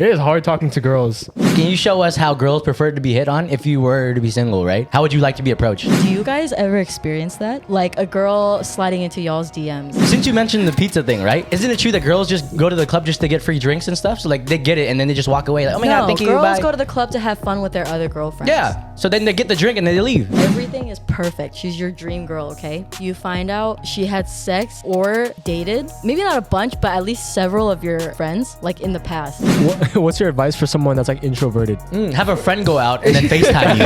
It is hard talking to girls. Can you show us how girls prefer to be hit on if you were to be single, right? How would you like to be approached? Do you guys ever experience that? Like a girl sliding into y'all's DMs? Since you mentioned the pizza thing, right? Isn't it true that girls just go to the club just to get free drinks and stuff? So like they get it and then they just walk away like, oh my God, thank you, girls bye. go to the club to have fun with their other girlfriends. Yeah. So then they get the drink and then they leave. Everything is perfect. She's your dream girl, okay? You find out she had sex or dated, maybe not a bunch, but at least several of your friends, like in the past. What's your advice for someone that's like introverted? Have a friend go out and then FaceTime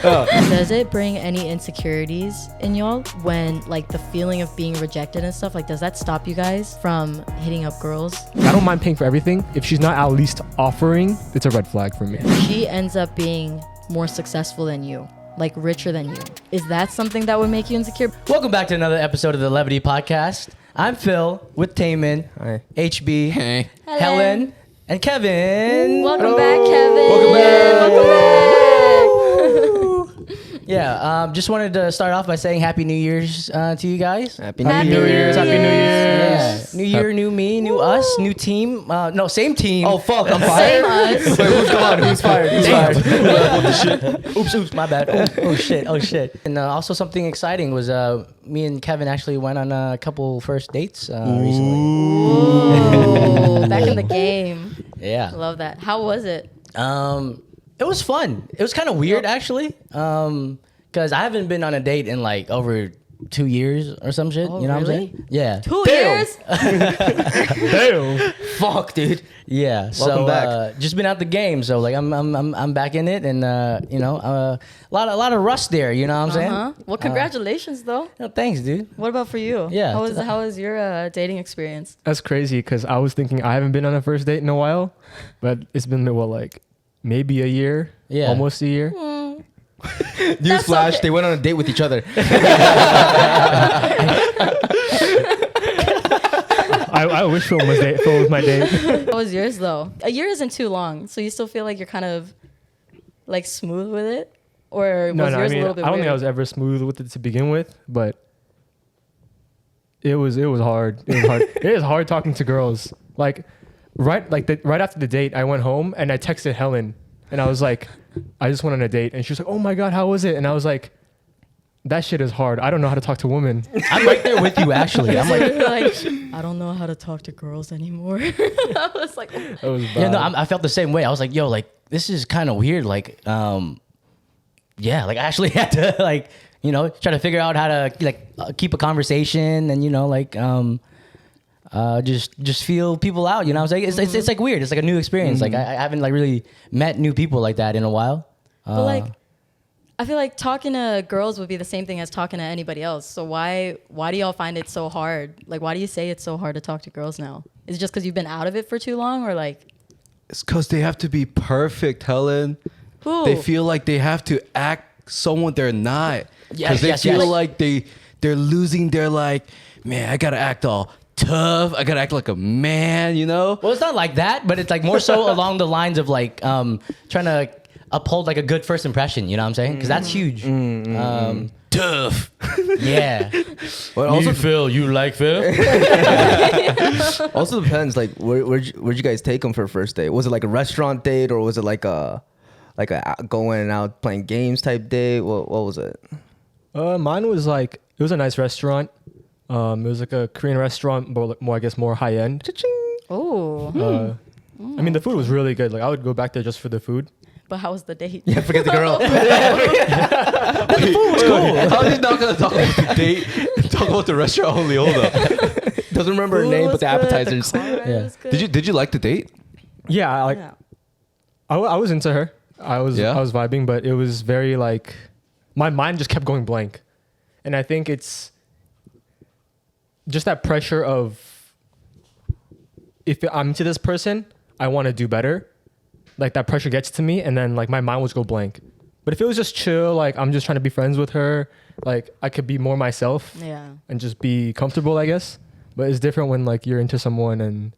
you. Does it bring any insecurities in y'all when like the feeling of being rejected and stuff? Like, does that stop you guys from hitting up girls? I don't mind paying for everything. If she's not at least offering, it's a red flag for me. She ends up being more successful than you, like richer than you. Is that something that would make you insecure? Welcome back to another episode of the Levity podcast. I'm Phil with Taman, Hi. HB, Hey. Helen, and Kevin. Welcome back, Kevin. Welcome back. Welcome back. Yeah, just wanted to start off by saying Happy New Year's to you guys. Happy Happy New New Year. Year's. Happy New Yeah. Year's. New year, new me, new us, new team. No, same team. Oh fuck, I'm Same fired. us. Wait, who's gone? Who's fired? Who's fired? Oops, my bad. Oh shit. And also something exciting was me and Kevin actually went on a couple first dates recently. Ooh, back in the game. Yeah. Love that. How was it? It was fun. It was kind of weird actually. Because I haven't been on a date in like over 2 years or some shit. Oh, You know what I'm really? saying? Yeah. 2 Damn. years? Damn. Fuck, dude. Yeah. Welcome so back. just been out the game. So like I'm back in it, and you know, a lot of rust there. You know what I'm saying? Uh-huh. Well, congratulations, though. No, thanks, dude. What about for you? Yeah. How was your dating experience? That's crazy because I was thinking I haven't been on a first date in a while, but it's been like maybe a year, Yeah. almost a year. Newsflash, okay. they went on a date with each other. I wish Phil was my date. How was yours, though? A year isn't too long, so you still feel like you're kind of like smooth with it, or was No, yours I a mean, little bit I don't weird? think I was ever smooth with it to begin with, but it was hard. It was hard. It is hard talking to girls. Like right after the date, I went home and I texted Helen, and I was like, I just went on a date, and she was like, oh my God, how was it? And I was like, that shit is hard. I don't know how to talk to women. I'm right there with you, actually. I'm like, You're like, I don't know how to talk to girls anymore. I was like, That was bad. yeah, no, I felt the same way. I was like, yo, like this is kind of weird. Like, yeah, like I actually had to like, you know, try to figure out how to like keep a conversation and you know like just feel people out. You know what I'm saying? It's like weird. It's like a new experience. Like I haven't like really met new people like that in a while. but like, I feel like talking to girls would be the same thing as talking to anybody else. So why do y'all find it so hard? Like, why do you say it's so hard to talk to girls now? Is it just because you've been out of it for too long, or like It's because they have to be perfect, Helen. who? They feel like they have to act someone they're not. Because they feel like they're losing their like, man, I gotta act all tough. I gotta act like a man, you know? Well, it's not like that, but it's like more so along the lines of like trying to uphold like a good first impression. You know what I'm saying? Because that's huge. Tough. Yeah. But also, Phil, you like Phil? also depends, like, where'd you guys take them for a first date? Was it like a restaurant date or was it like a going out playing games type date? What was it? Mine was like, it was a nice restaurant. It was like a Korean restaurant, but more, I guess, more high end. Oh, I mean, the food was really good. Like, I would go back there just for the food. but how was the date? Yeah, forget the girl. How are you not gonna talk about the date? Talk about the restaurant only. Hold up. Doesn't remember her Food name, was but the good, appetizers. car ride Yeah. was good. Did you like the date? Yeah, Yeah. I was into her. I was Yeah? vibing, but it was very like, my mind just kept going blank. And I think it's just that pressure of, if I'm into this person, I want to do better. Like that pressure gets to me, and then like my mind would just go blank. But if it was just chill, like I'm just trying to be friends with her, like I could be more myself Yeah. and just be comfortable, I guess. But it's different when like you're into someone and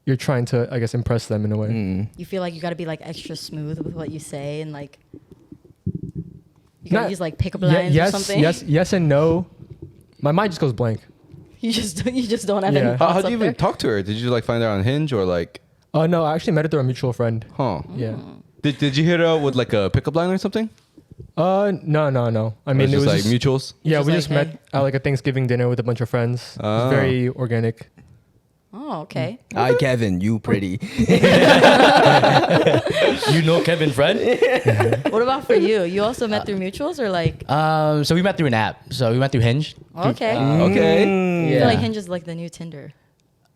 you're trying to, I guess, impress them in a way. You feel like you got to be like extra smooth with what you say, and like you got to Not- use like pickup Ye- lines yes, or something. yes and no. My mind just goes blank. You just don't have Yeah. any thoughts How'd you up even there. talk to her? Did you like find her on Hinge or like? Oh no, I actually met her through a mutual friend. Huh. Yeah. Did you hit her up with like a pickup line or something? No. I mean, Or it was like just, mutuals. yeah, Just we like, just met at like a Thanksgiving dinner with a bunch of friends. It Oh. was very organic. Oh, okay. Hi, Kevin. You pretty. You know Kevin Fred? What about for you? You also met through mutuals or like? So we met through an app. So we met through Hinge. Okay. Okay. I feel like Hinge is like the new Tinder.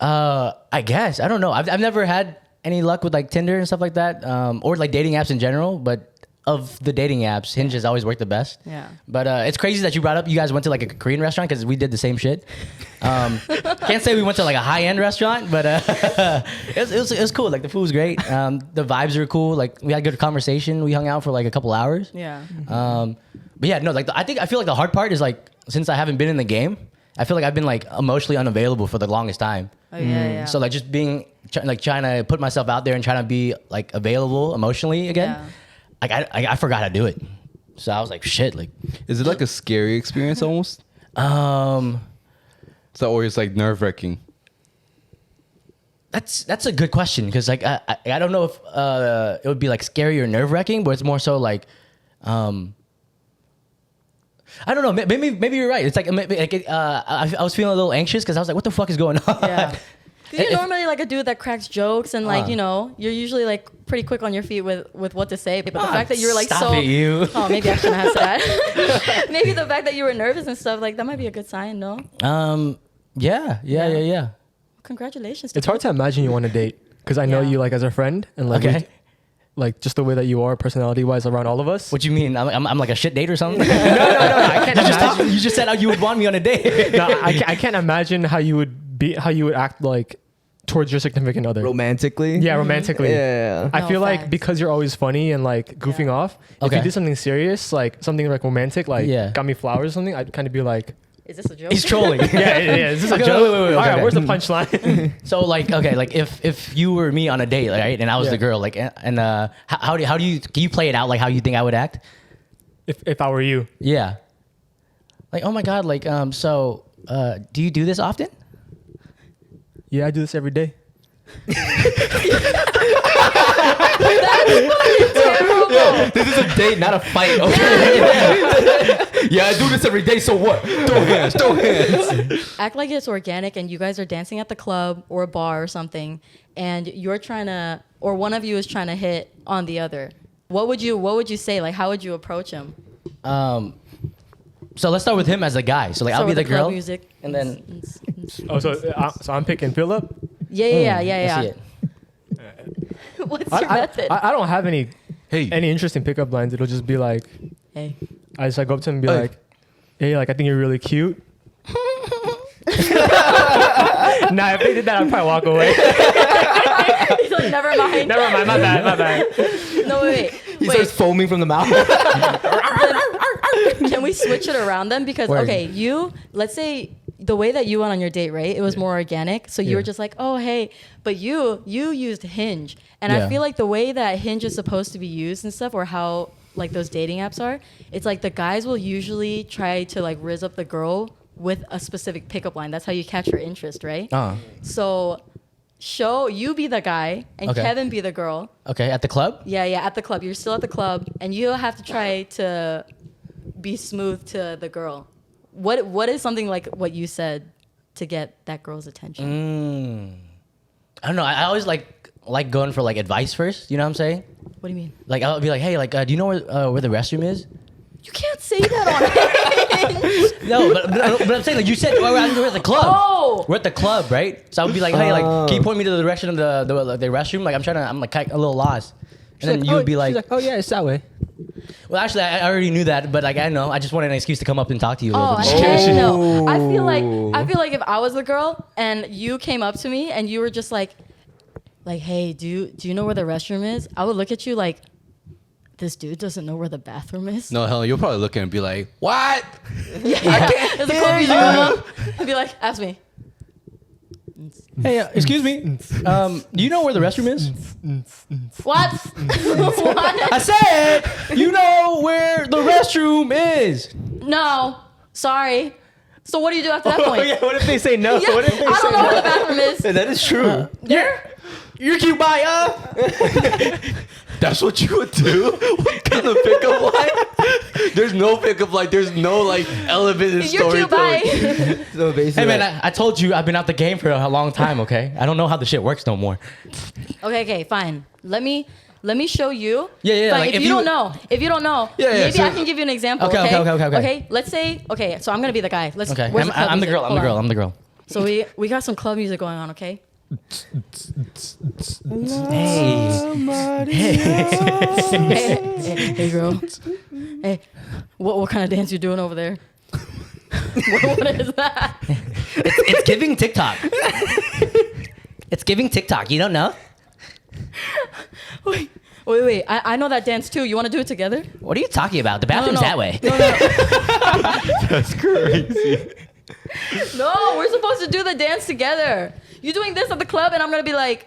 I guess. I don't know. I've never had any luck with like Tinder and stuff like that, or like dating apps in general. But of the dating apps, Hinge has always worked the best. Yeah. But it's crazy that you brought up you guys went to like a Korean restaurant because we did the same shit. Can't say we went to like a high end restaurant, but it was cool. Like the food was great. The vibes were cool. Like we had good conversation. We hung out for like a couple hours. Yeah. But yeah, no, like I feel like the hard part is like since I haven't been in the game, I feel like I've been like emotionally unavailable for the longest time. Oh yeah. So like just being trying to put myself out there and trying to be like available emotionally again. Yeah. Like I forgot how to do it. So I was like, shit. Like, Is it like a scary experience almost? So or it's like nerve wracking. that's a good question because like I don't know if it would be like scary or nerve wracking, but it's more so like I don't know. Maybe you're right. It's like I was feeling a little anxious because I was like, what the fuck is going on? Yeah. 'Cause you're normally like a dude that cracks jokes and like, you know, you're usually like pretty quick on your feet with what to say. But the fact that you were like Stop it, you. Oh, maybe I shouldn't have said that. Maybe the fact that you were nervous and stuff, like that might be a good sign, no? Yeah. Congratulations. It's hard to imagine you on a date because I know Yeah. you like as a friend and like Okay. like just the way that you are personality wise around all of us. What you mean? I'm like a shit date or something? I can't imagine. You just said how you would want me on a date. No, I can't imagine how you would act like towards your significant other. Romantically? Yeah, romantically. Yeah. I No, feel like facts. because you're always funny and like goofing Yeah. off, if Okay. you did something serious, like something like romantic, like Yeah. got me flowers or something, I'd kind of be like, Is this a joke? He's trolling. yeah, is this a Okay, joke? wait, All right, okay. where's the punchline? So like okay, like if you were me on a date, right, and I was Yeah. the girl, like and how do you can you play it out like how you think I would act? if I were you. Yeah. Like oh my god, like so do you do this often? Yeah, I do this every day. Terrible. This is a date, not a fight. Okay. Yeah, I do this every day. So what? Throw hands. Throw hands. Act like it's organic and you guys are dancing at the club or a bar or something and you're trying to, or one of you is trying to hit on the other. What would you say? Like, how would you approach him? So let's start with him as a guy. So like I'll Start be with the girl, club music. and then Oh, so I'm picking Philip. Yeah. let's see it. What's your method? I don't have any Hey. interesting pickup lines. It'll just be like, Hey. I just like go up to him and be Hey. like, hey, like I think you're really cute. Nah, if they did that, I'd probably walk away. He's like, never mind. Never mind, my bad. No, wait. He starts foaming from the mouth. Can we switch it around then? Because, Word. okay, let's say the way that you went on your date, right? It was more organic. So you Yeah. were just like, oh, hey. But you used Hinge. And Yeah. I feel like the way that Hinge is supposed to be used and stuff, or how like those dating apps are, it's like the guys will usually try to like rizz up the girl with a specific pickup line. That's how you catch her interest, right? So you be the guy and Okay. Kevin be the girl. Okay, at the club. Yeah, at the club. You're still at the club, and you have to try to be smooth to the girl. What is something like what you said to get that girl's attention? I don't know. I always like going for like advice first. You know what I'm saying? What do you mean? Like I'll be like, hey, like do you know where the restroom is? You can't say that on Hinge. No, but I'm saying like you said we're at the club. Oh! We're at the club, right? So I would be like, hey, like can you point me to the direction of the restroom? Like I'm like a little lost. And then you would be like, oh yeah, it's that way. well, actually, I already knew that, but like I know, I just wanted an excuse to come up and talk to you a little Oh, bit. heck no. I feel like if I was the girl and you came up to me and you were just like, hey, do you know where the restroom is? I would look at you like, this dude doesn't know where the bathroom is. No, hell, you'll probably look at it and be like, what? Yeah. There's a club music going on. I'd be like, ask me. Hey, excuse me. Do you know where the restroom is? What? What? I said, you know where the restroom is. No. Sorry. So what do you do after that point? Oh yeah, what if they say no? Yeah, What if they I say don't know no? where the bathroom is. That is true. There? You're cute, bye. That's what you would do? What kind of pickup line? There's no pickup line. There's no like elevated You're cute, storytelling. bye. So basically, Hey man, I told you I've been out the game for a long time. Okay, I don't know how the shit works no more. Okay, fine. Let me show you. Yeah. Fine, Like, if you don't know, maybe so- I can give you an example. Okay. Okay. Let's say. Okay, so I'm gonna be the guy. Let's. Okay, Where's club I'm the music? girl. I'm Hold the girl. on. I'm the girl. So we got some club music going on. Okay. Hey. Hey, girl. Hey, what kind of dance you doing over there? what is that? It's giving TikTok. It's giving TikTok. You don't know? Wait. I know that dance too. You want to do it together? What are you talking about? The bathroom's that way. No. That's crazy. No, we're supposed to do the dance together. You doing this at the club, and I'm gonna be like,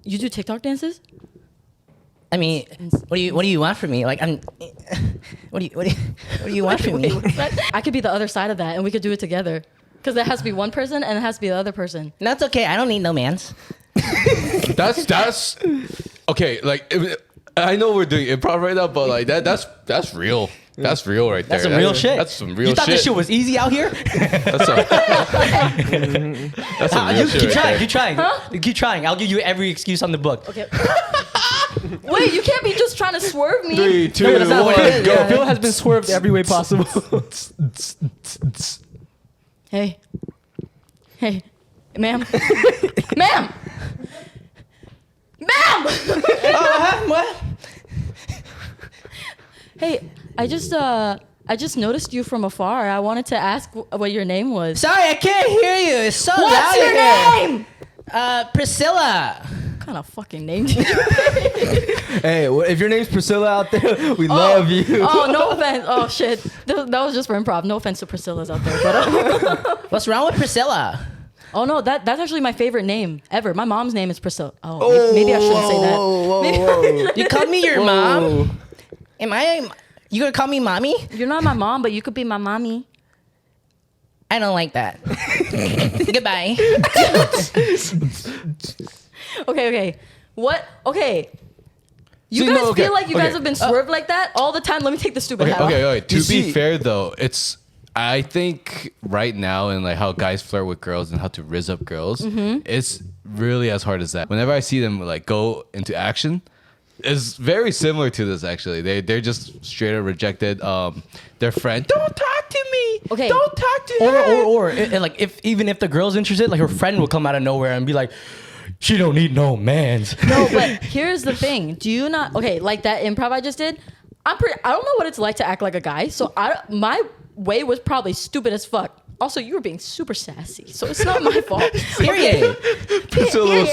you do TikTok dances? I mean, what do you want from me? Like what do you want from me? I could be the other side of that, and we could do it together. Because there has to be one person, and it has to be the other person. No, it's okay. I don't need no mans. That's okay. Like I know we're doing improv right now, but like that's real. That's real right there. That's some real shit. That's some real shit. You thought this shit was easy out here? That's some real shit. Keep right trying. there. Keep trying. Keep trying. I'll give you every excuse on the book. Okay. Wait, you can't be just trying to swerve me. 3, 2, No, that's not what 1, it is. go. Phil has been swerved every way possible. Hey, ma'am, ma'am. What? Hey, I just noticed you from afar. I wanted to ask what your name was. Sorry, I can't hear you. It's so loud What's your here. name? Priscilla. What kind of fucking name did you hey, if your name's Priscilla out there, we love you. Oh, no offense. Oh, shit. That was just for improv. No offense to Priscilla's out there. But, What's wrong with Priscilla? oh, no, that's actually my favorite name ever. My mom's name is Priscilla. Oh, maybe I shouldn't say that. Whoa. You called me your mom? Am I? You gonna call me mommy? You're not my mom, but you could be my mommy. I don't like that. Goodbye. Okay. What? Okay. You See, guys no, okay, feel like you guys okay. have been swerved like that all the time? Let me take the stupid hat off. Okay. To You be see- fair though, I think right now and like how guys flirt with girls and how to rizz up girls, it's really as hard as that. Whenever I see them like go into action, it's very similar to this actually. They're just straight up rejected their friend. Don't talk to me. Okay. Don't talk to me. Or like even if the girl's interested, like her friend will come out of nowhere and be like, she don't need no mans. No, but here's the thing. Do you not? Okay, like that improv I just did. I don't know what it's like to act like a guy. So my way was probably stupid as fuck. Also, you were being super sassy, so it's not my fault. Period. Priscilla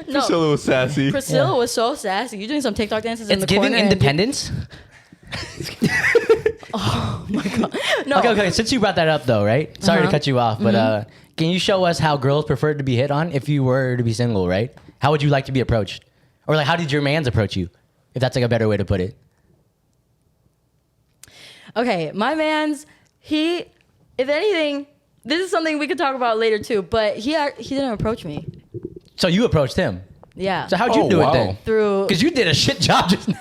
No, was sassy. Priscilla was so sassy. You're doing some TikTok dances in It's the giving corner. independence. No, Okay. Since you brought that up, though, right? Sorry to Uh-huh. cut you off, but can you show us how girls prefer to be hit on if you were to be single, right? How would you like to be approached, or like how did your mans approach you, if that's like a better way to put it? Okay, my man's if anything, this is something we could talk about later too. But he didn't approach me. So you approached him. Yeah. So how'd you Oh, do wow. it then? through Because you did a shit job just now.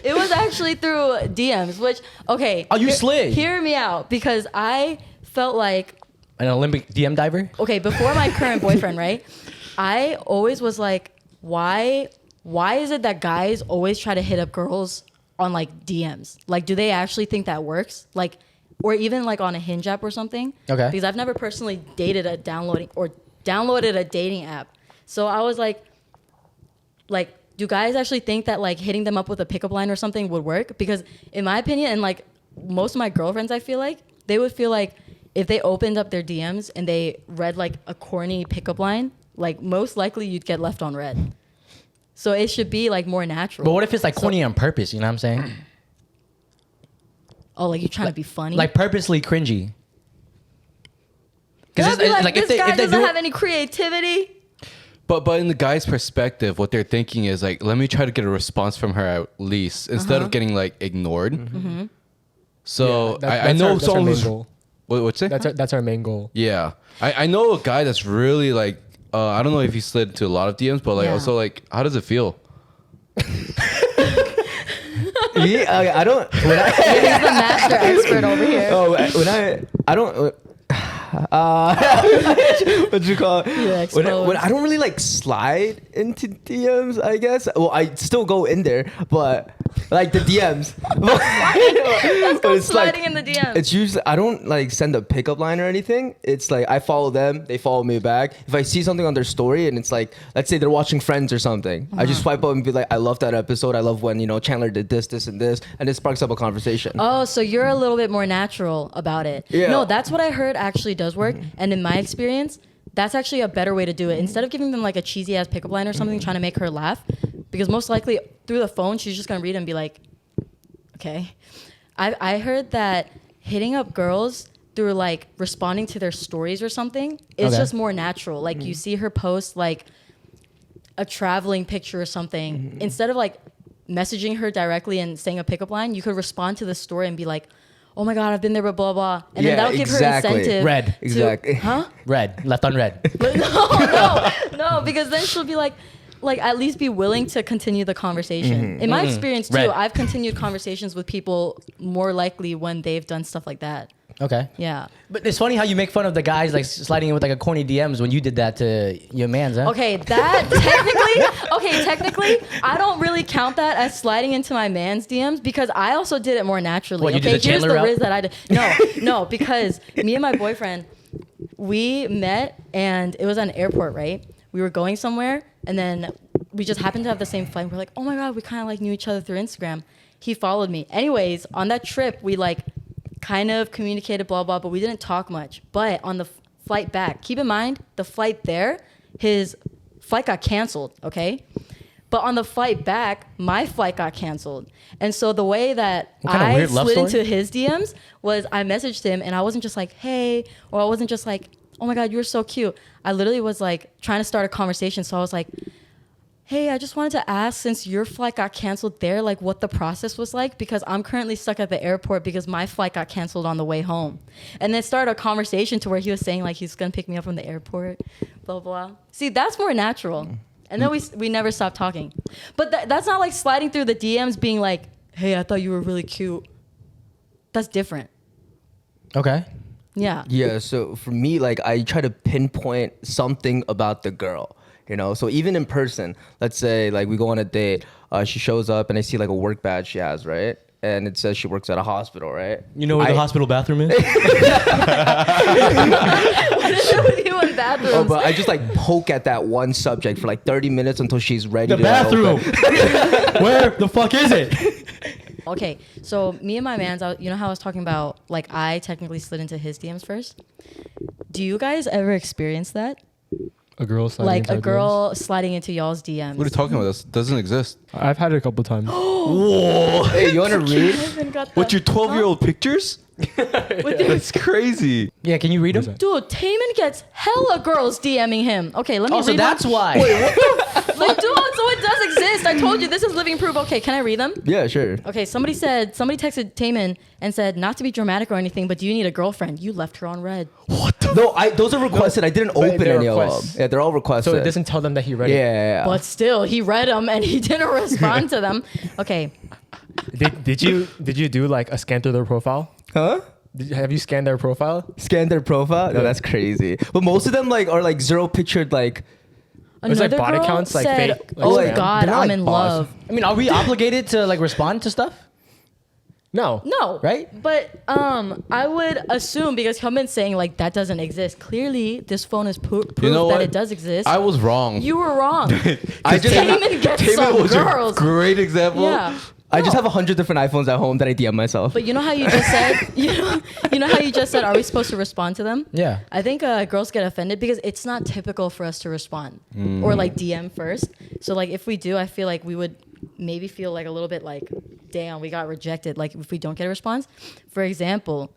it was actually through DMs, which okay. Oh, you slid. Hear me out, because I felt like An Olympic DM diver. okay, before my current boyfriend, right? I always was like, why is it that guys always try to hit up girls on like DMs? Like, do they actually think that works? Like, or even like on a Hinge app or something? Okay. Because I've never personally downloaded a dating app. So I was like, do guys actually think that like hitting them up with a pickup line or something would work? Because in my opinion, and like most of my girlfriends, I feel like they would feel like if they opened up their DMs and they read like a corny pickup line, like most likely you'd get left on red. So it should be like more natural. But what if it's like corny on purpose? You know what I'm saying? Oh, like you're trying to be funny? Like purposely cringy. They'll be like, if this guy they doesn't do have any creativity. But in the guy's perspective, what they're thinking is like, let me try to get a response from her at least instead of getting like ignored. So Yeah, I know that's our someone main who's goal. What's it? That's our main goal. Yeah, I know a guy that's really like. I don't know if he slid to a lot of DMs, but like Yeah. also like, how does it feel? Yeah, I don't. He's the master expert over here. Oh, I don't. What you call it? Yeah, When I don't really like slide into DMs, I guess. Well, I still go in there, but like the DMs. Let's go But it's sliding like- in the DMs. It's usually I don't like send a pickup line or anything. It's like I follow them, they follow me back. If I see something on their story and it's like, let's say they're watching Friends or something, I just swipe up and be like, I love that episode. I love when Chandler did this, and this, and it sparks up a conversation. Oh, so you're a little bit more natural about it. Yeah. No, that's what I heard actually does work. And in my experience, that's actually a better way to do it. Instead of giving them like a cheesy ass pickup line or something, trying to make her laugh, because most likely through the phone, she's just gonna read and be like, okay. I heard that hitting up girls through like responding to their stories or something, it's Okay. just more natural. Like you see her post like a traveling picture or something, instead of like messaging her directly and saying a pickup line, you could respond to the story and be like, oh my God, I've been there, blah, blah, blah. And then Yeah, that'll give exactly. her incentive. Red. to- Exactly. Huh? Red, left on red. No, because then she'll be like at least be willing to continue the conversation. In my experience too, Red. I've continued conversations with people more likely when they've done stuff like that. Okay. Yeah. But it's funny how you make fun of the guys like sliding in with like a corny DMs when you did that to your man's, huh? Okay, technically, I don't really count that as sliding into my man's DMs because I also did it more naturally. What, you okay, did the here's Chandler the route? riz that I did. No, because me and my boyfriend, we met and it was at an airport, right? We were going somewhere and then we just happened to have the same flight. We're like, oh my God, we kind of like knew each other through Instagram. He followed me. Anyways, on that trip, we like kind of communicated, blah, blah, but we didn't talk much. But on the flight back, keep in mind, the flight there, his flight got canceled, okay? But on the flight back, my flight got canceled. And so the way that What kind of I weird love slid story? into his DMs was I messaged him and I wasn't just like, hey, or I wasn't just like, oh my God, you were so cute. I literally was like trying to start a conversation. So I was like, hey, I just wanted to ask, since your flight got canceled there, like what the process was like, because I'm currently stuck at the airport because my flight got canceled on the way home. And then started a conversation to where he was saying like he's gonna pick me up from the airport, blah, blah. See, that's more natural. And then we never stopped talking. But that's not like sliding through the DMs being like, hey, I thought you were really cute. That's different. Okay. Yeah. Yeah, so for me, like I try to pinpoint something about the girl, So even in person, let's say like we go on a date, she shows up and I see like a work badge she has, right? And it says she works at a hospital, right? You know where the hospital bathroom is? What is it with you in bathrooms? Oh, but I just like poke at that one subject for like 30 minutes until she's ready The to bathroom. open. Where the fuck is it? Okay, so me and my mans, you know how I was talking about, like, I technically slid into his DMs first? Do you guys ever experience that? A girl sliding Like into a our girl sliding into y'all's DMs? What are you talking about? That doesn't exist. DMs. I've had it a couple times. Hey, you want to read? What, your 12-year-old pictures? That's crazy. Yeah, can you read them? Dude, Taman gets hella girls DMing him. Okay, let me Oh, so read that's one. why. Like, dude, so it does exist. I told you, this is living proof. Okay, can I read them? Yeah, sure. Okay, somebody texted Taman and said, not to be dramatic or anything, but do you need a girlfriend? You left her on red. No, those are requested. I didn't open they're any of requests. them. Yeah, they're all requested. So it doesn't tell them that he read Yeah. But still, he read them and he didn't respond to them. Okay, it. Did you do like a scan through their profile? Huh? Have you scanned their profile? Scan their profile? No, Yeah. that's crazy. But most of them like are like zero pictured like. It's like another body girl counts, like, said, fake, like, oh spam. God, They're not, I'm like, in boss. love. I mean, are we obligated to like respond to stuff? No. No. Right? But I would assume, because Hyunmin's saying like that doesn't exist. Clearly, this phone is proof You know that what? it does exist. I was wrong. You were wrong. I just Taman gets some was girls. a great example. Yeah. I just have 100 different iPhones at home that I DM myself. But you know how you just said, you know how you just said, are we supposed to respond to them? Yeah. I think girls get offended because it's not typical for us to respond or like DM first. So like if we do, I feel like we would maybe feel like a little bit like, damn, we got rejected. Like if we don't get a response. For example,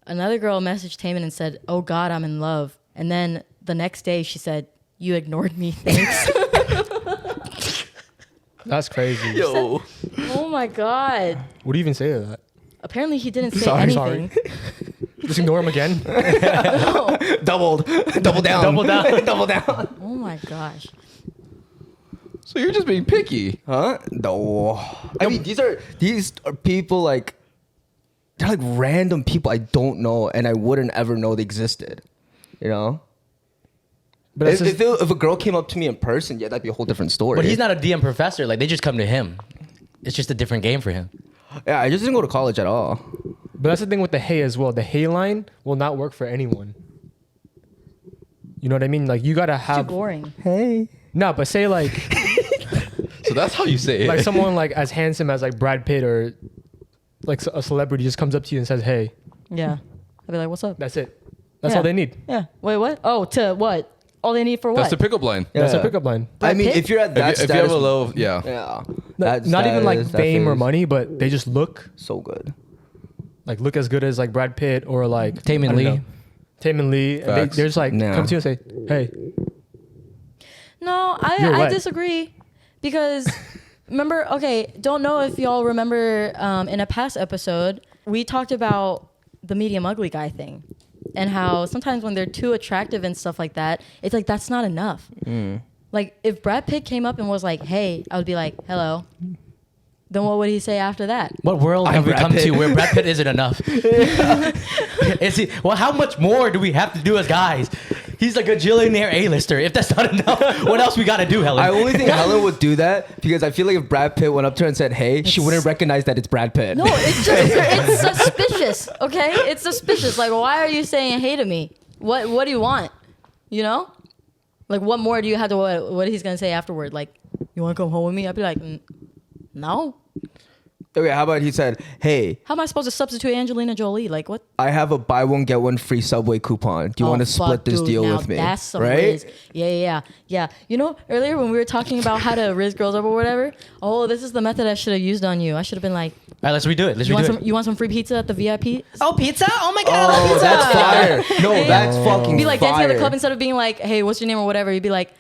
another girl messaged Taman and said, oh God, I'm in love. And then the next day she said, you ignored me, thanks. That's crazy. Yo. Oh my God. What do you even say to that? Apparently he didn't say Sorry, anything. Just ignore him again. Double down. Double down. Double down. Oh my gosh. So you're just being picky. Huh? No. I mean, these are people like they're like random people I don't know and I wouldn't ever know they existed. You know? But it's If a girl came up to me in person, yeah, that'd be a whole different story. But he's not a DM professor. Like they just come to him. It's just a different game for him. Yeah, I just didn't go to college at all. But that's the thing with the hey as well. The hey line will not work for anyone. You know what I mean? Like you gotta Too have boring. Hey. no, but say like So that's how you say it. like someone like as handsome as like Brad Pitt or like a celebrity just comes up to you and says hey. Yeah. I'd be like, what's up? That's it. That's Yeah. all they need. Yeah. Wait, what? Oh, to what? All they need for what? That's the pickup line. That's a Yeah. pickup line. I Brad mean, Pitt? if you're at that If you status, have a low, yeah. yeah, Not even like that fame or phase, money, but they just look So good. like look as good as like Brad Pitt or like Taman I don't Lee. know, Taman Lee. And Facts. they're just like Nah. come to you and say, hey. No, You're I what? disagree because remember, okay, don't know if y'all remember in a past episode, we talked about the medium ugly guy thing and how sometimes when they're too attractive and stuff like that, it's like that's not enough. Like if Brad Pitt came up and was like, hey, I would be like, hello. Then what would he say after that? What world have we Brad come Pitt. to where Brad Pitt isn't enough? Is he? Well, how much more do we have to do as guys? He's like a gillionaire A-lister. If that's not enough, what else we got to do, Helen? I only think Helen would do that because I feel like if Brad Pitt went up to her and said, "Hey," she wouldn't recognize that it's Brad Pitt. No, it's just it's suspicious. Okay, it's suspicious. Like, why are you saying hey to me? What do you want? You know, like what more do you have to what he's gonna say afterward? Like, you want to come home with me? I'd be like, no. Okay, how about he said, "Hey, How am I supposed to substitute Angelina Jolie? Like what? I have a buy one get one free Subway coupon. Do you want to fuck, split this dude, deal now with me?" That's some right? riz. Yeah. You know, earlier when we were talking about how to riz girls up or whatever, oh, this is the method I should have used on you. I should have been like, All right, let's redo it. Let's you redo want it. you want some free pizza at the VIP? Oh, pizza! Oh my God! Oh, pizza! that's fire. No, that's fucking Be like fire. dancing at the club instead of being like, hey, what's your name or whatever. You'd be like,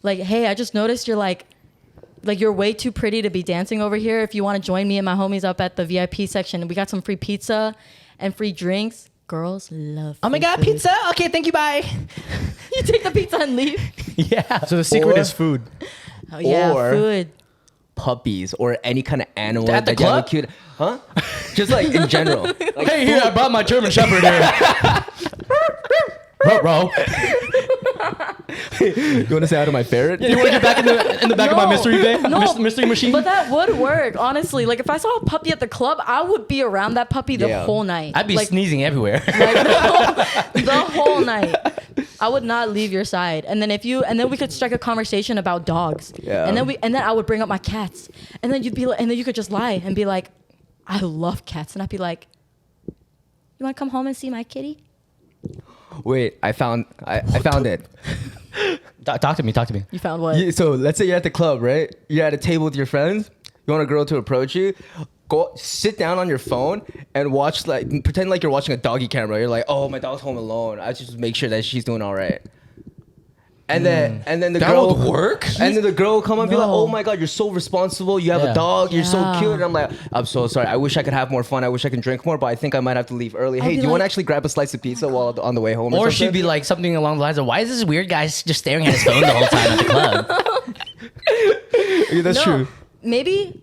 hey, I just noticed you're like you're way too pretty to be dancing over here. If you want to join me and my homies up at the VIP section, we got some free pizza and free drinks. Girls love. Oh my free God, food. pizza! Okay, thank you. Bye. You take the pizza and leave. Yeah. So the secret Or- is food. Oh yeah, Or- food. Puppies or any kind of animal At the that you have a club? cute, huh? Just like in general. Like, Hey, here I brought my German Shepherd here. Bro, you want to say hi to my ferret? you want to get back in the back of my mystery van? No, Mystery machine. But that would work, honestly. Like if I saw a puppy at the club, I would be around that puppy the Yeah. whole night. I'd be like, sneezing everywhere. the whole night. I would not leave your side. And then we could strike a conversation about dogs. Yeah. And then I would bring up my cats. And then you'd be like, and then you could just lie and be like, I love cats. And I'd be like, you want to come home and see my kitty? Wait, I found it. Talk to me. You found what? So let's say you're at the club, right? You're at a table with your friends. You want a girl to approach you. Go sit down on your phone and watch, like, pretend like you're watching a doggy camera. You're like, oh, my dog's home alone. I just make sure that she's doing all right. And then the That girl would work? And then the girl will come up and be like, No. oh my God, you're so responsible. You have Yeah. a dog. You're so Yeah. cute. And I'm like, I'm so sorry. I wish I could have more fun. I wish I could drink more, but I think I might have to leave early. I'd Hey, be do you want to like- actually grab a slice of pizza while on the way home? Or Or she'd something? be like something along the lines of, "Why is this weird guy just staring at his phone the whole time at the club?" Yeah, that's No, true. Maybe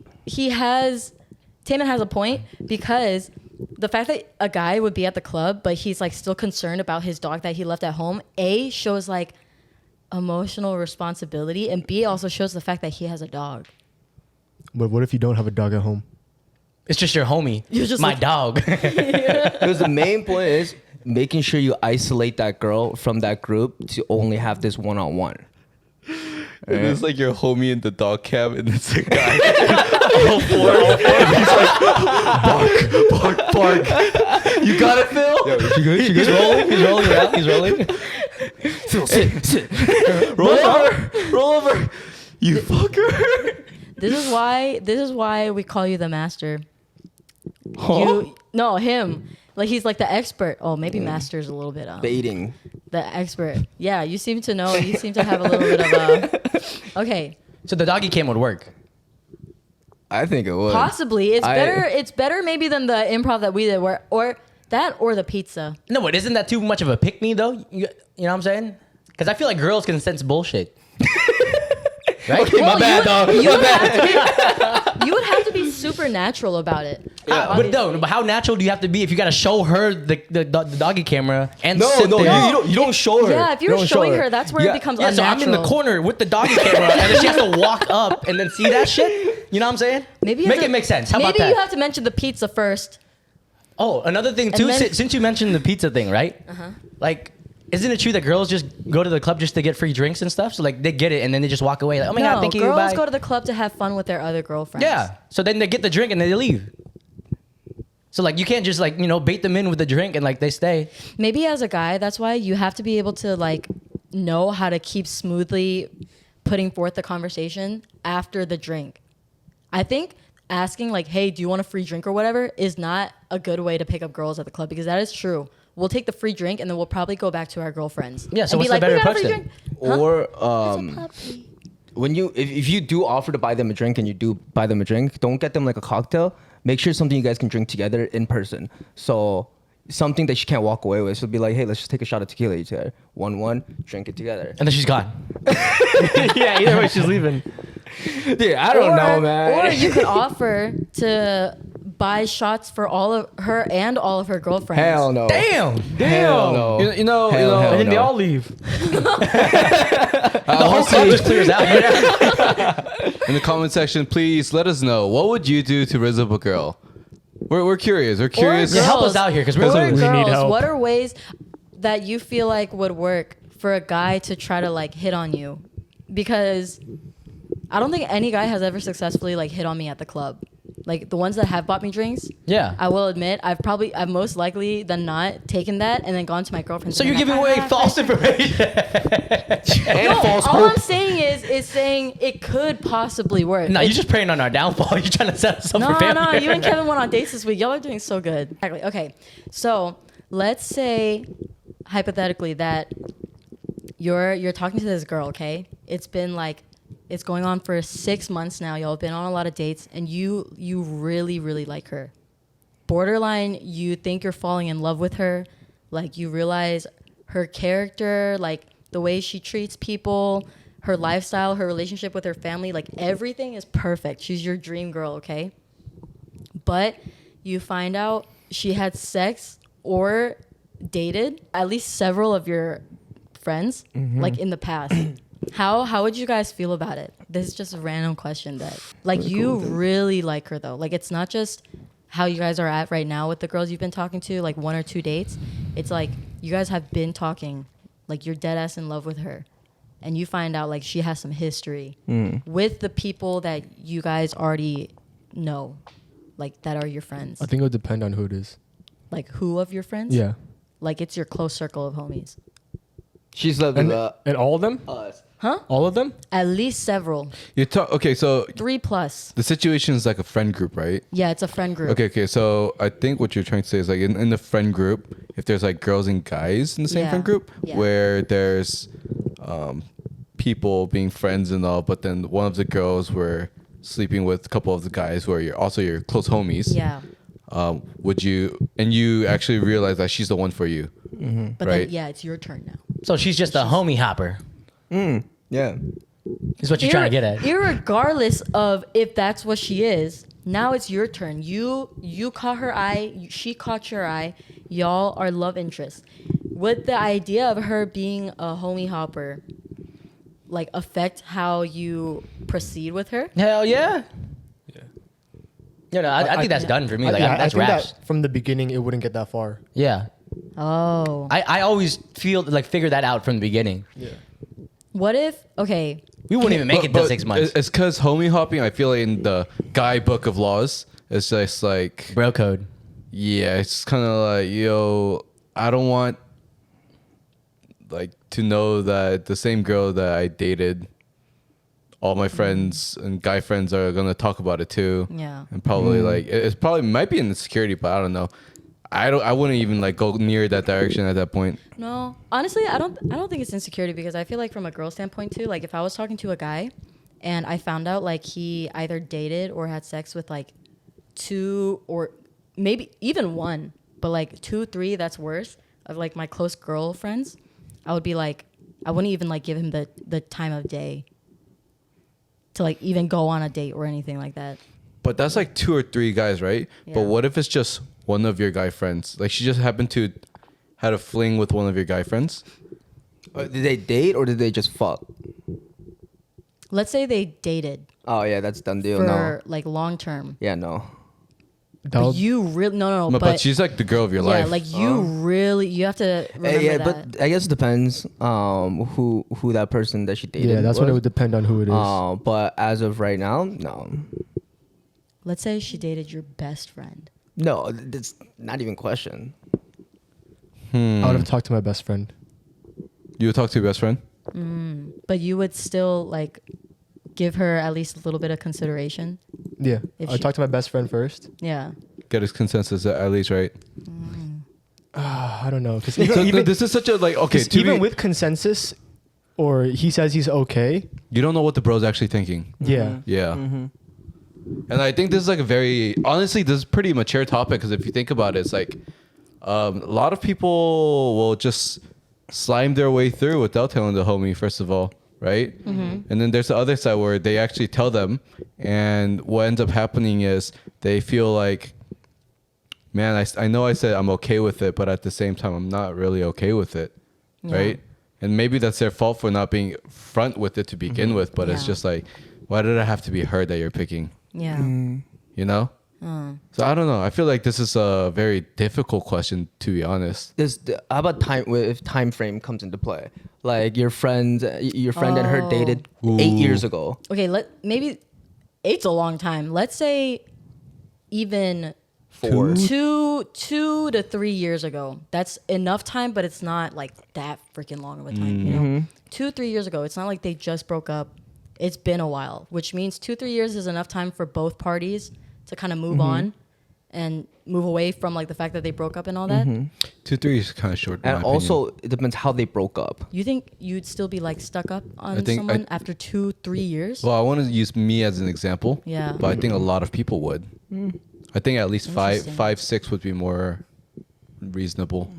Taman has a point because the fact that a guy would be at the club, but he's like still concerned about his dog that he left at home, A, shows like emotional responsibility, and B, also shows the fact that he has a dog. But what if you don't have a dog at home? It's just your homie. You're just my like- dog. Because the main point is making sure you isolate that girl from that group to only have this one-on-one. And it's like your homie in the dog cab, and it's a guy. all four. He's like, bark. You got it, Phil? He's rolling. He's rolling around. He's rolling. Phil, sit. Roll over. You fucker. This is why we call you the master. No, him. Like he's like the expert. Oh, maybe master's a little bit Baiting. the expert. Yeah, you seem to know. You seem to have a little bit of okay. So the doggy cam would work. I think it would. Possibly. It's better maybe than the improv that we did or That or the pizza. No, but isn't that too much of a pick me though? You know what I'm saying? Because I feel like girls can sense bullshit. Right? Okay, my bad, dog. You would have to be super natural about it. But how natural do you have to be if you got to show her the doggy camera and No, sit no, there? you don't show her. Yeah, if You you're don't show showing her, that's where it becomes Yeah, so unnatural. I'm in the corner with the doggy camera, and then she has to walk up and then see that shit. You know what I'm saying? Maybe you make have it to- make sense. How maybe about that? you have to mention the pizza first. Oh, another thing too. then- Since you mentioned the pizza thing, right? Like, isn't it true that girls just go to the club just to get free drinks and stuff? So like they get it and then they just walk away. Like, oh my god, thank you. Girls Bye. go to the club to have fun with their other girlfriends. Yeah. So then they get the drink and then they leave. So like you can't just like bait them in with the drink and like they stay. Maybe as a guy, that's why you have to be able to like know how to keep smoothly putting forth the conversation after the drink. I think asking like, hey, do you want a free drink or whatever is not a good way to pick up girls at the club, because that is true. We'll take the free drink and then we'll probably go back to our girlfriends. Yeah, so and what's be the like, better "We got a approach free then?" drink." Or when if you do offer to buy them a drink and you do buy them a drink, don't get them like a cocktail. Make sure it's something you guys can drink together in person. So something that she can't walk away with. So be like, hey, let's just take a shot of tequila together. 1-1, drink it together. And then she's gone. Yeah, either way, she's leaving. Dude, I don't know, man. Or you could offer to buy shots for all of her and all of her girlfriends. Hell no. Damn. Hell no. You know, Hell And then they no. all leave. The whole club just clears out. in the comment section, please let us know what would you do to raise up a girl. We're curious. We're curious. Yeah, help us out here, 'cause we're Or losing. We need girls, help. what are ways that you feel like would work for a guy to try to like hit on you? Because I don't think any guy has ever successfully like hit on me at the club. Like the ones that have bought me drinks, Yeah. I will admit I've most likely than not taken that and then gone to my girlfriend. So you're giving away false information. And No, false all hope. I'm saying is saying it could possibly work. No, you're just preying on our downfall. You're trying to set us up No, for failure. no, you and Kevin went on dates this week. Y'all are doing so good. Exactly. Okay, so let's say hypothetically that you're talking to this girl. Okay, it's been like it's going on for 6 months now. Y'all have been on a lot of dates, and you really really like her. Borderline, you think you're falling in love with her. Like you realize her character, like the way she treats people, her lifestyle, her relationship with her family, like everything is perfect. She's your dream girl, okay? But you find out she had sex or dated at least several of your friends, like in the past. How would you guys feel about it? This is just a random question that, like, you really like her though. Like, it's not just how you guys are at right now with the girls you've been talking to, like 1 or 2 dates. It's like you guys have been talking, like you're dead ass in love with her, and you find out like she has some history with the people that you guys already know, like that are your friends. I think it would depend on who it is. Like who of your friends? Yeah. Like it's your close circle of homies. She's living And all of them? us. All of them? At least several. Okay, so 3+. the situation is like a friend group, right? Yeah, it's a friend group. Okay. So I think what you're trying to say is like in the friend group, if there's like girls and guys in the same Yeah. friend group, Yeah. where there's people being friends and all, but then one of the girls were sleeping with a couple of the guys who are also your close homies. Yeah. Would you actually realize that she's the one for you? But Right. then, yeah, it's your turn now. So she's just a homie hopper. Yeah. Is what you're trying to get at. Irregardless of if that's what she is, now it's your turn. You caught her eye, she caught your eye. Y'all are love interests. Would the idea of her being a homie hopper like affect how you proceed with her? Hell yeah. Yeah, I think that's done for me. Like that's I think raps. that from the beginning it wouldn't get that far. Yeah. Oh. I always figure that out from the beginning. Yeah. What if, okay, We wouldn't even make it till 6 months. It's because homie hopping, I feel like in the guy book of laws, it's just like, Bro code. yeah, it's kind of like, yo, I don't want like to know that the same girl that I dated, all my friends and guy friends are gonna talk about it too. Yeah. And probably like it's probably might be an insecurity, but I don't know. I wouldn't even like go near that direction at that point. no, honestly, I don't think it's insecurity, because I feel like from a girl standpoint too, like if I was talking to a guy and I found out like he either dated or had sex with like 2 or maybe even 1 But like 2, 3, that's worse. Of like my close girlfriends, I would be like, I wouldn't even like give him the time of day to like even go on a date or anything like that. But that's like 2 or 3 guys, right? Yeah. But what if it's just one of your guy friends? Like she just happened to had a fling with one of your guy friends. Did they date or did they just fuck? Let's say they dated Oh yeah, that's done deal. for No. like long term. Yeah, no. But you really no, But she's like the girl of your yeah, life. like you really you have to remember Yeah, that. but I guess it depends who that person that she dated. Yeah, that's when it was. would depend on who it is. But as of right now, no. Let's say she dated your best friend. No, that's not even question. I would have talked to my best friend. You would talk to your best friend? But you would still like give her at least a little bit of consideration. Yeah, If I she- talked to my best friend first. Yeah. Get his consensus at least, right? I don't know, because So even, this is such a like okay. 'cause To even be, with consensus, or he says he's okay. you don't know what the bro's actually thinking. Yeah, Yeah. And I think this is like a very honestly, this is a pretty mature topic because if you think about it, it's like a lot of people will just slime their way through without telling the homie, first of all, right? And then there's the other side where they actually tell them, and what ends up happening is they feel like, man, I know I said I'm okay with it, but at the same time, I'm not really okay with it, Yeah. right? And maybe that's their fault for not being front with it to begin with, but it's Yeah. just like, why did I have to be her that you're picking? Yeah. You know? So I don't know. I feel like this is a very difficult question, to be honest. How about time if time frame comes into play? Like your friend and her dated 8 years ago. Okay, maybe 8's a long time. Let's say even 4. 2 to 3 years ago. That's enough time, but it's not like that freaking long of a time. You know, 2, 3 years ago. It's not like they just broke up. It's been a while, which means 2, 3 years is enough time for both parties to kind of move on and move away from like the fact that they broke up and all that. 2, 3 is kind of short. in And my also opinion. it depends how they broke up. You think you'd still be like stuck up on think someone after 2, 3 years? Well, I want to use me as an example. Yeah. But I think a lot of people would. I think at least Interesting. 5, 6 would be more reasonable.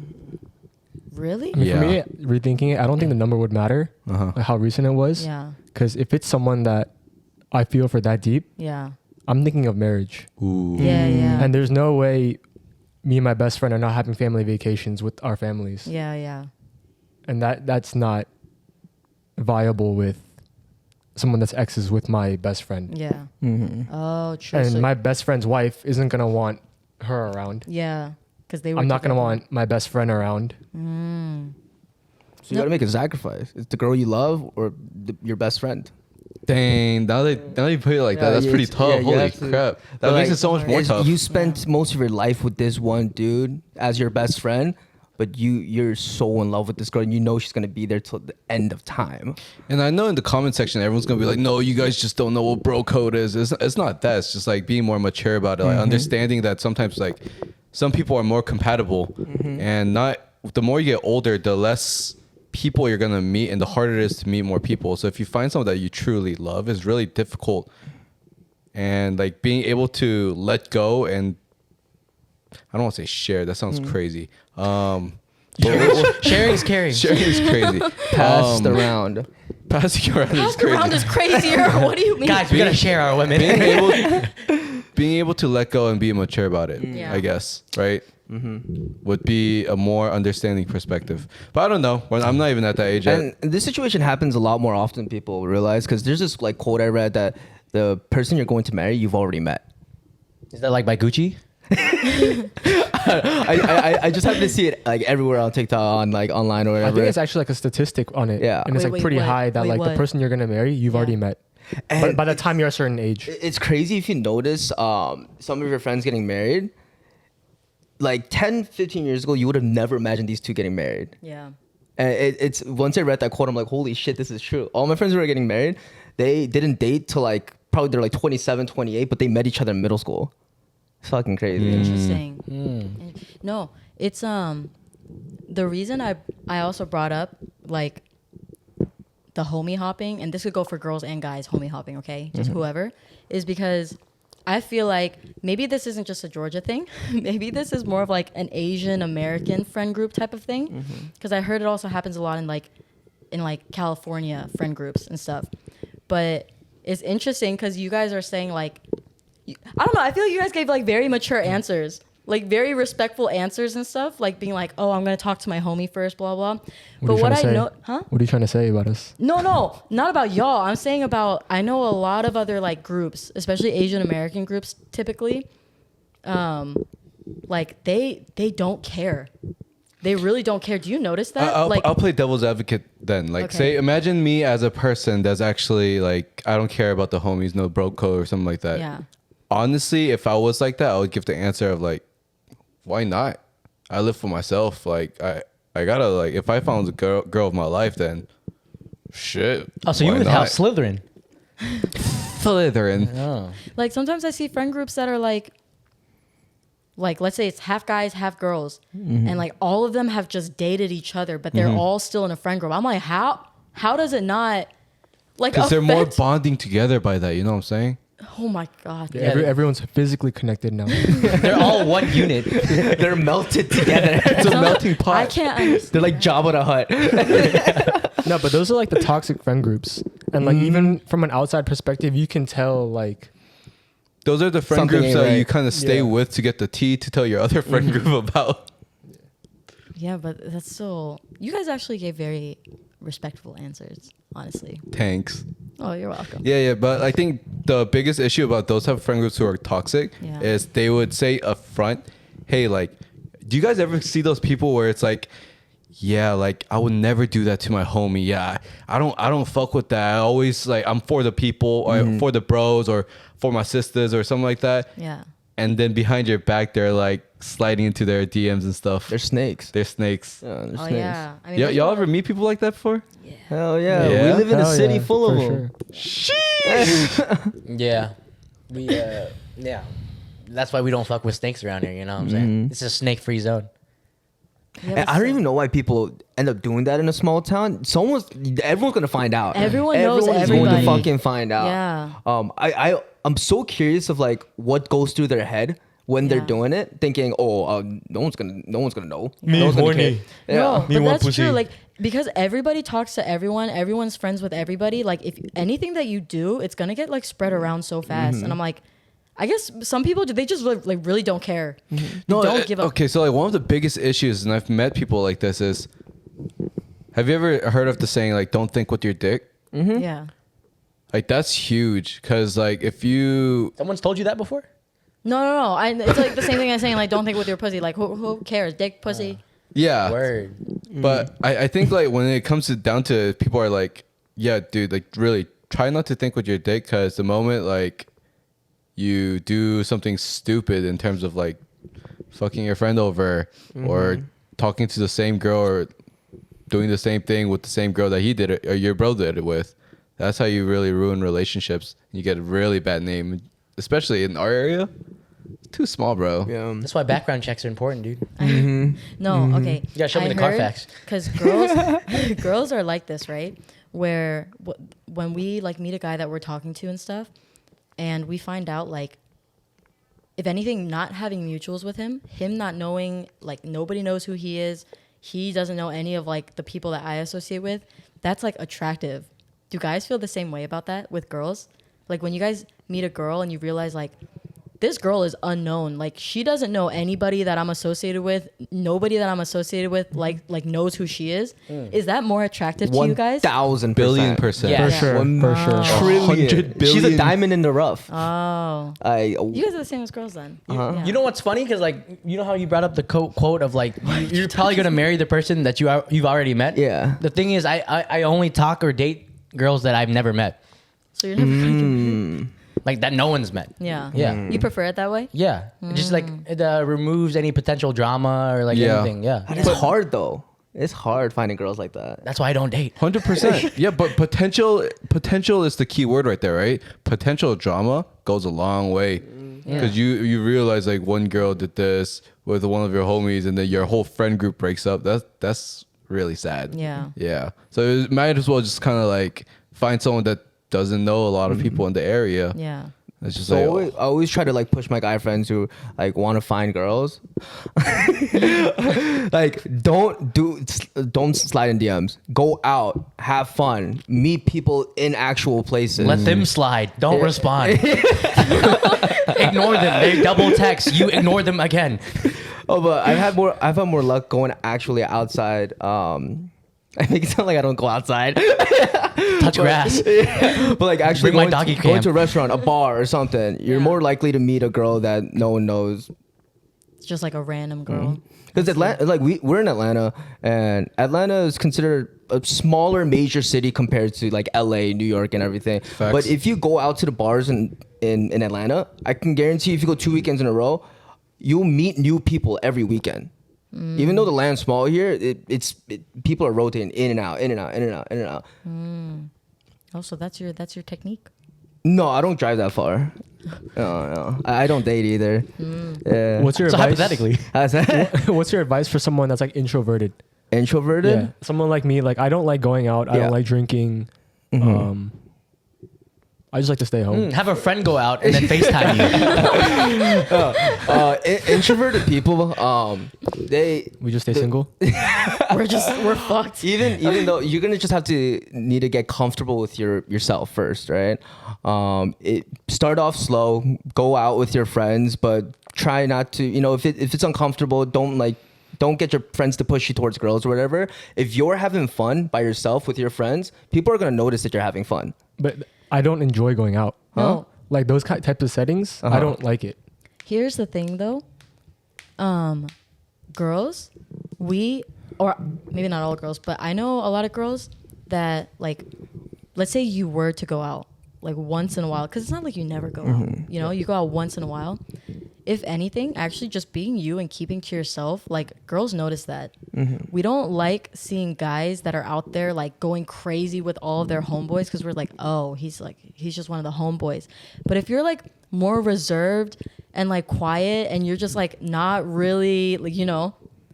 Really? I mean, Yeah. for me, rethinking it, I don't think the number would matter, like how recent it was. Yeah. Because if it's someone that I feel for that deep, Yeah. I'm thinking of marriage. Ooh. Yeah, yeah. And there's no way me and my best friend are not having family vacations with our families. Yeah, yeah. And that's not viable with someone that's exes with my best friend. Yeah. Oh, true. And So- my best friend's wife isn't going to want her around. yeah, because they were. I'm not going to together. want my best friend around. So you got to make a sacrifice. It's the girl you love or your best friend. Dang, now you put it like that, that's pretty tough. you Holy have to- crap. but That makes like, it so much more tough. You spent most of your life with this one dude as your best friend, but you're so in love with this girl and you know she's gonna be there till the end of time. And I know in the comment section, everyone's going to be like, no, you guys just don't know what bro code is. It's not that. It's just like being more mature about it. Like understanding that sometimes like some people are more compatible and the more you get older, the less people you're going to meet and the harder it is to meet more people. So if you find someone that you truly love, is really difficult. And like being able to let go and I don't want to say share. That sounds crazy. Sharing is caring. Sharing is crazy. Passed around. Passing around is Passed crazy. around is crazier. What do you mean? Guys, we gotta share our women. being able to let go and be mature about it, Yeah. I guess, right? Would be a more understanding perspective. But I don't know. I'm not even at that age yet. And this situation happens a lot more often than people realize because there's this like quote I read that the person you're going to marry you've already met. Is that like by Gucci? I just happen to see it like everywhere on TikTok, on like online or I whatever. think it's actually like a statistic on it. Yeah. And it's Wait, like wait, pretty what? high that Wait, like what? the person you're going to marry, you've already met. But And- by the time you're a certain age. It's crazy if you notice some of your friends getting married. Like 10, 15 years ago, you would have never imagined these two getting married. Yeah. And it's once I read that quote, I'm like, holy shit, this is true. All my friends who were getting married, they didn't date till like probably they're like 27, 28, but they met each other in middle school. It's fucking crazy. Interesting. No, it's the reason I also brought up like the homie hopping, and this could go for girls and guys, homie hopping, okay? Just whoever, is because I feel like maybe this isn't just a Georgia thing. Maybe this is more of like an Asian American friend group type of thing. Because I heard it also happens a lot in like California friend groups and stuff. But it's interesting because you guys are saying like, I don't know. I feel like you guys gave like very mature answers, like very respectful answers and stuff, like being like, oh, I'm gonna talk to my homie first, blah blah. But what I know, huh? What are you trying to say about us? No, not about y'all. I'm saying about, I know a lot of other like groups, especially Asian American groups typically, like they don't care. They really don't care. Do you notice that? I'll play devil's advocate then. Like, Okay. say, imagine me as a person that's actually like, I don't care about the homies, no bro code or something like that. Yeah. Honestly, if I was like that, I would give the answer of like, why not? I live for myself. Like, I gotta like, if I found the girl of my life, then shit. Oh, so you why would not? house Slytherin? Slytherin. Oh. Like sometimes I see friend groups that are like let's say it's half guys, half girls, and like all of them have just dated each other, but they're all still in a friend group. I'm like, how does it not like Because they're more affect- bonding together by that. You know what I'm saying? Oh my god. Yeah. Everyone's physically connected now. They're all one unit. They're melted together. It's a melting pot. I can't understand. They're like Jabba the Hutt. No, but those are like the toxic friend groups, and like even from an outside perspective, you can tell like Those are the friend Something groups ain't that you right. kind of stay Yeah. with to get the tea to tell your other friend group about. Yeah, but that's still, you guys actually gave very respectful answers, honestly. Thanks. Oh, you're welcome. Yeah, but I think the biggest issue about those type of friend groups who are toxic Yeah. is they would say up front, hey, like, do you guys ever see those people where it's like, yeah, like I would never do that to my homie. Yeah, I don't fuck with that. I always like I'm for the people or for the bros or for my sisters or something like that. Yeah. And then behind your back, they're like sliding into their DMs and stuff. They're snakes. They're snakes. Yeah, they're Oh snakes. yeah. I mean, Yeah, there's y'all a lot ever of- meet people like that before? Hell yeah. Yeah? We live in a Hell city yeah, full of for them. Yeah. We yeah. That's why we don't fuck with snakes around here, you know what I'm saying? It's a snake free zone. Yeah, And but I don't still- even know why people end up doing that in a small town. Everyone's gonna find out. Everyone knows Everyone's going to everybody. fucking find out. Yeah. I'm so curious of like what goes through their head when they're Yeah. doing it, thinking, no one's gonna know. Me no one's gonna horny. care. No, Yeah. Me but want that's pussy. true. Like, because everybody talks to everyone, everyone's friends with everybody. Like, if anything that you do, it's gonna get like spread around so fast. And I'm like, I guess some people do. They just like really don't care. Don't give up. Okay, so like one of the biggest issues, and I've met people like this, is have you ever heard of the saying like "don't think with your dick"? Yeah. Like that's huge because like if you Someone's told you that before? No. It's like the same thing as saying like, don't think with your pussy. Like, who cares? Dick, pussy. yeah, Word. but I think like when it comes to down to it, people are like, yeah, dude, like really try not to think with your dick because the moment like you do something stupid in terms of like fucking your friend over or talking to the same girl or doing the same thing with the same girl that he did it or your bro did it with, that's how you really ruin relationships. You get a really bad name, especially in our area. Too small, bro. Yeah. That's why background checks are important, dude. No, okay. You gotta show me the Carfax. Because girls are like this, right? Where when we like meet a guy that we're talking to and stuff, and we find out like, if anything, not having mutuals with him not knowing, like nobody knows who he is, he doesn't know any of like the people that I associate with, that's like attractive. Do guys feel the same way about that with girls? Like when you guys meet a girl and you realize like, this girl is unknown. Like she doesn't know anybody that I'm associated with. Nobody that I'm associated with like knows who she is. Is that more attractive to you guys? 1,000%. Billion%. Yeah. for Yeah. sure, for sure. Trillion. 100 She's a billion. diamond in the rough. Oh, you guys are the same as girls then. Yeah. You know what's funny? Because like, you know how you brought up the quote of like, you're probably gonna marry the person that you've already met. Yeah. The thing is, I only talk or date girls that I've never met, So you're never gonna like that no one's met. Yeah. Yeah. You prefer it that way? Yeah, just like it removes any potential drama or like Yeah. anything. Yeah, It's hard though. It's hard finding girls like that. that's why I don't date. 100%. Yeah, but potential is the key word right there, right? Potential drama goes a long way because you realize like one girl did this with one of your homies and then your whole friend group breaks up. That's really sad. Yeah. Yeah. So it might as well just kind of like find someone that doesn't know a lot of people in the area. Yeah. It's just So like, I always try to like push my guy friends who like want to find girls. Like don't slide in DMs. Go out, have fun, meet people in actual places. Let them slide. Don't respond. Ignore them. They double text. You ignore them again. Oh, but I've had more luck going actually outside. I make it sound like I don't go outside. Touch grass. But like actually Bring my going, doggy to, going cam. to a restaurant, a bar or something, you're more likely to meet a girl that no one knows. It's just like a random girl. Because Atlanta, like we're in Atlanta, and Atlanta is considered a smaller major city compared to like LA, New York, and everything. Facts. But if you go out to the bars in Atlanta, I can guarantee if you go 2 weekends in a row, you'll meet new people every weekend. Even though the land's small here, people are rotating in and out, in and out, in and out, in and out. Oh, so that's your technique. No, I don't drive that far. No. I don't date either. Yeah. What's your So advice? hypothetically, How's that? What's your advice for someone that's like introverted? Introverted? Yeah, someone like me. Like I don't like going out. I Yeah. don't like drinking. I just like to stay home. have a friend go out and then FaceTime you. Introverted people, We just stay single. We're fucked. even though you're gonna just have to need to get comfortable with yourself first, right? Start off slow, go out with your friends, but try not to. If it's uncomfortable, don't get your friends to push you towards girls or whatever. If you're having fun by yourself with your friends, people are gonna notice that you're having fun. But I don't enjoy going out. No. Like those types of settings, I don't like it. Here's the thing though. Girls, or maybe not all girls, but I know a lot of girls that like, let's say you were to go out like once in a while, because it's not like you never go out. You go out once in a while. If anything, actually just being you and keeping to yourself, like girls notice that. We don't like seeing guys that are out there like going crazy with all of their homeboys because we're like, oh, he's just one of the homeboys. But if you're like more reserved and like quiet and you're just like not really like,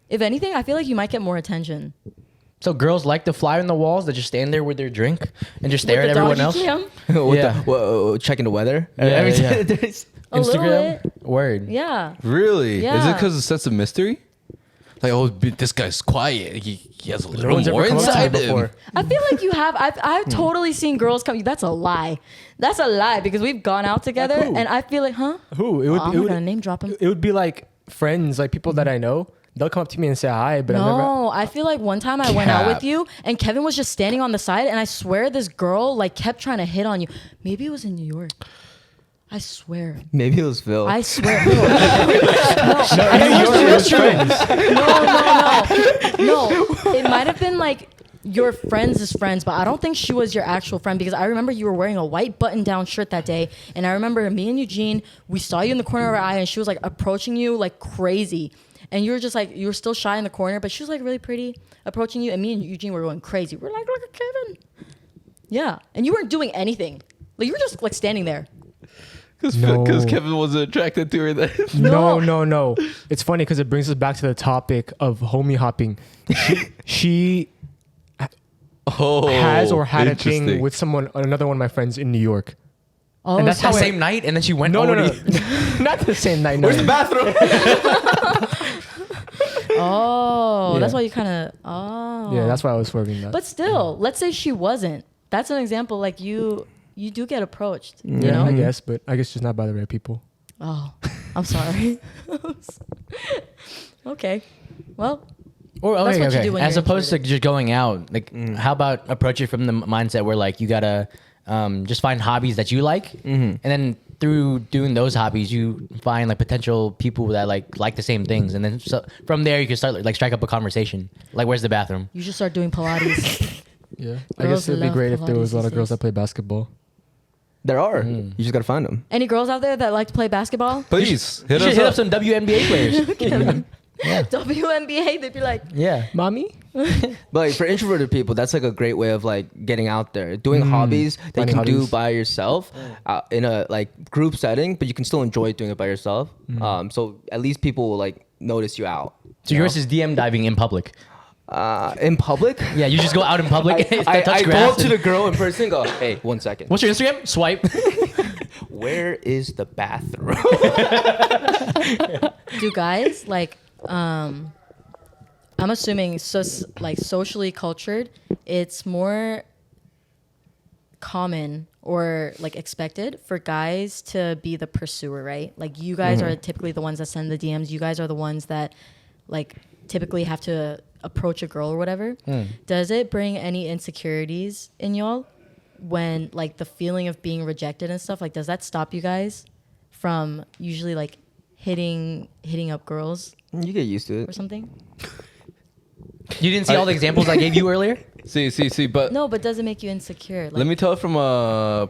if anything, I feel like you might get more attention. So girls like the fly on the walls that just stand there with their drink and just stare at With the everyone doggy else. cam, Checking the weather. Yeah, yeah. There's- a little Instagram. bit. Word. Yeah. really? Is it Yeah. because of sense of mystery? Like, oh, this guy's quiet. He has a little one's more ever come up to me inside him. before. I feel like you have. I've totally seen girls come. That's a lie. That's a lie because we've gone out together Like who? and I feel like, huh? Who? It would. I'm it not would. gonna name drop him. It would be like friends, like people that I know. They'll come up to me and say hi, but I've never. No, I feel like one time I went out Cap. with you and Kevin was just standing on the side and I swear this girl like kept trying to hit on you. Maybe it was in New York. I swear. Maybe it was Phil. I swear. No, I swear it's real. No. It might have been like your friends' friends, but I don't think she was your actual friend because I remember you were wearing a white button-down shirt that day, and I remember me and Eugene, we saw you in the corner of our eye, and she was like approaching you like crazy, and you were just like you were still shy in the corner, but she was like really pretty approaching you, and me and Eugene were going crazy. We're like, look at Kevin. Yeah, and you weren't doing anything. Like you were just like standing there. Because No. Kevin wasn't attracted to her then. No. It's funny because it brings us back to the topic of homie hopping. She Oh, has or had a thing interesting. with another one of my friends in New York. Oh, And that's That how same night, and then she went. No, over no, to- not the same night. No. Where's the bathroom? Oh, Yeah. that's why you kind of. Oh. Yeah, that's why I was swerving that. But still, let's say she wasn't. That's an example. Like you do get approached. You yeah, know. I guess, but I guess just not by the right people. Oh, I'm sorry. Okay. Well, Or That's okay, what you okay. do when As you're opposed to introverted. just going out, like how about approach it from the mindset where like you gotta just find hobbies that you like, and then through doing those hobbies, you find like potential people that like the same things, and then so from there you can start like strike up a conversation. Like, where's the bathroom? you should start doing Pilates. Yeah, I Girls guess it'd be love great if there was a lot of Pilates girls these that play basketball. There are. You just gotta find them. Any girls out there that like to play basketball? Please You hit should us hit up up. some WNBA players. WNBA, they'd be like, Yeah. Mommy? But like, for introverted people, that's like a great way of like getting out there, doing hobbies that you Finding can do hobbies. by yourself in a like group setting, but you can still enjoy doing it by yourself. So at least people will like notice you out. So yours is DM diving in public. In public. Yeah, you just go out in public, I touch go grass. up to the girl in person and go, hey, 1 second. What's your Instagram? Swipe. where is the bathroom? Do guys like I'm assuming like socially cultured, it's more common or like expected for guys to be the pursuer, right? Like you guys are typically the ones that send the DMs. You guys are the ones that like typically have to approach a girl or whatever. Does it bring any insecurities in y'all when like the feeling of being rejected and stuff? Like does that stop you guys from usually like hitting up girls You get used to or it. something? You didn't see all the examples I gave you earlier? See, but No, but does it make you insecure? Like, let me tell it from a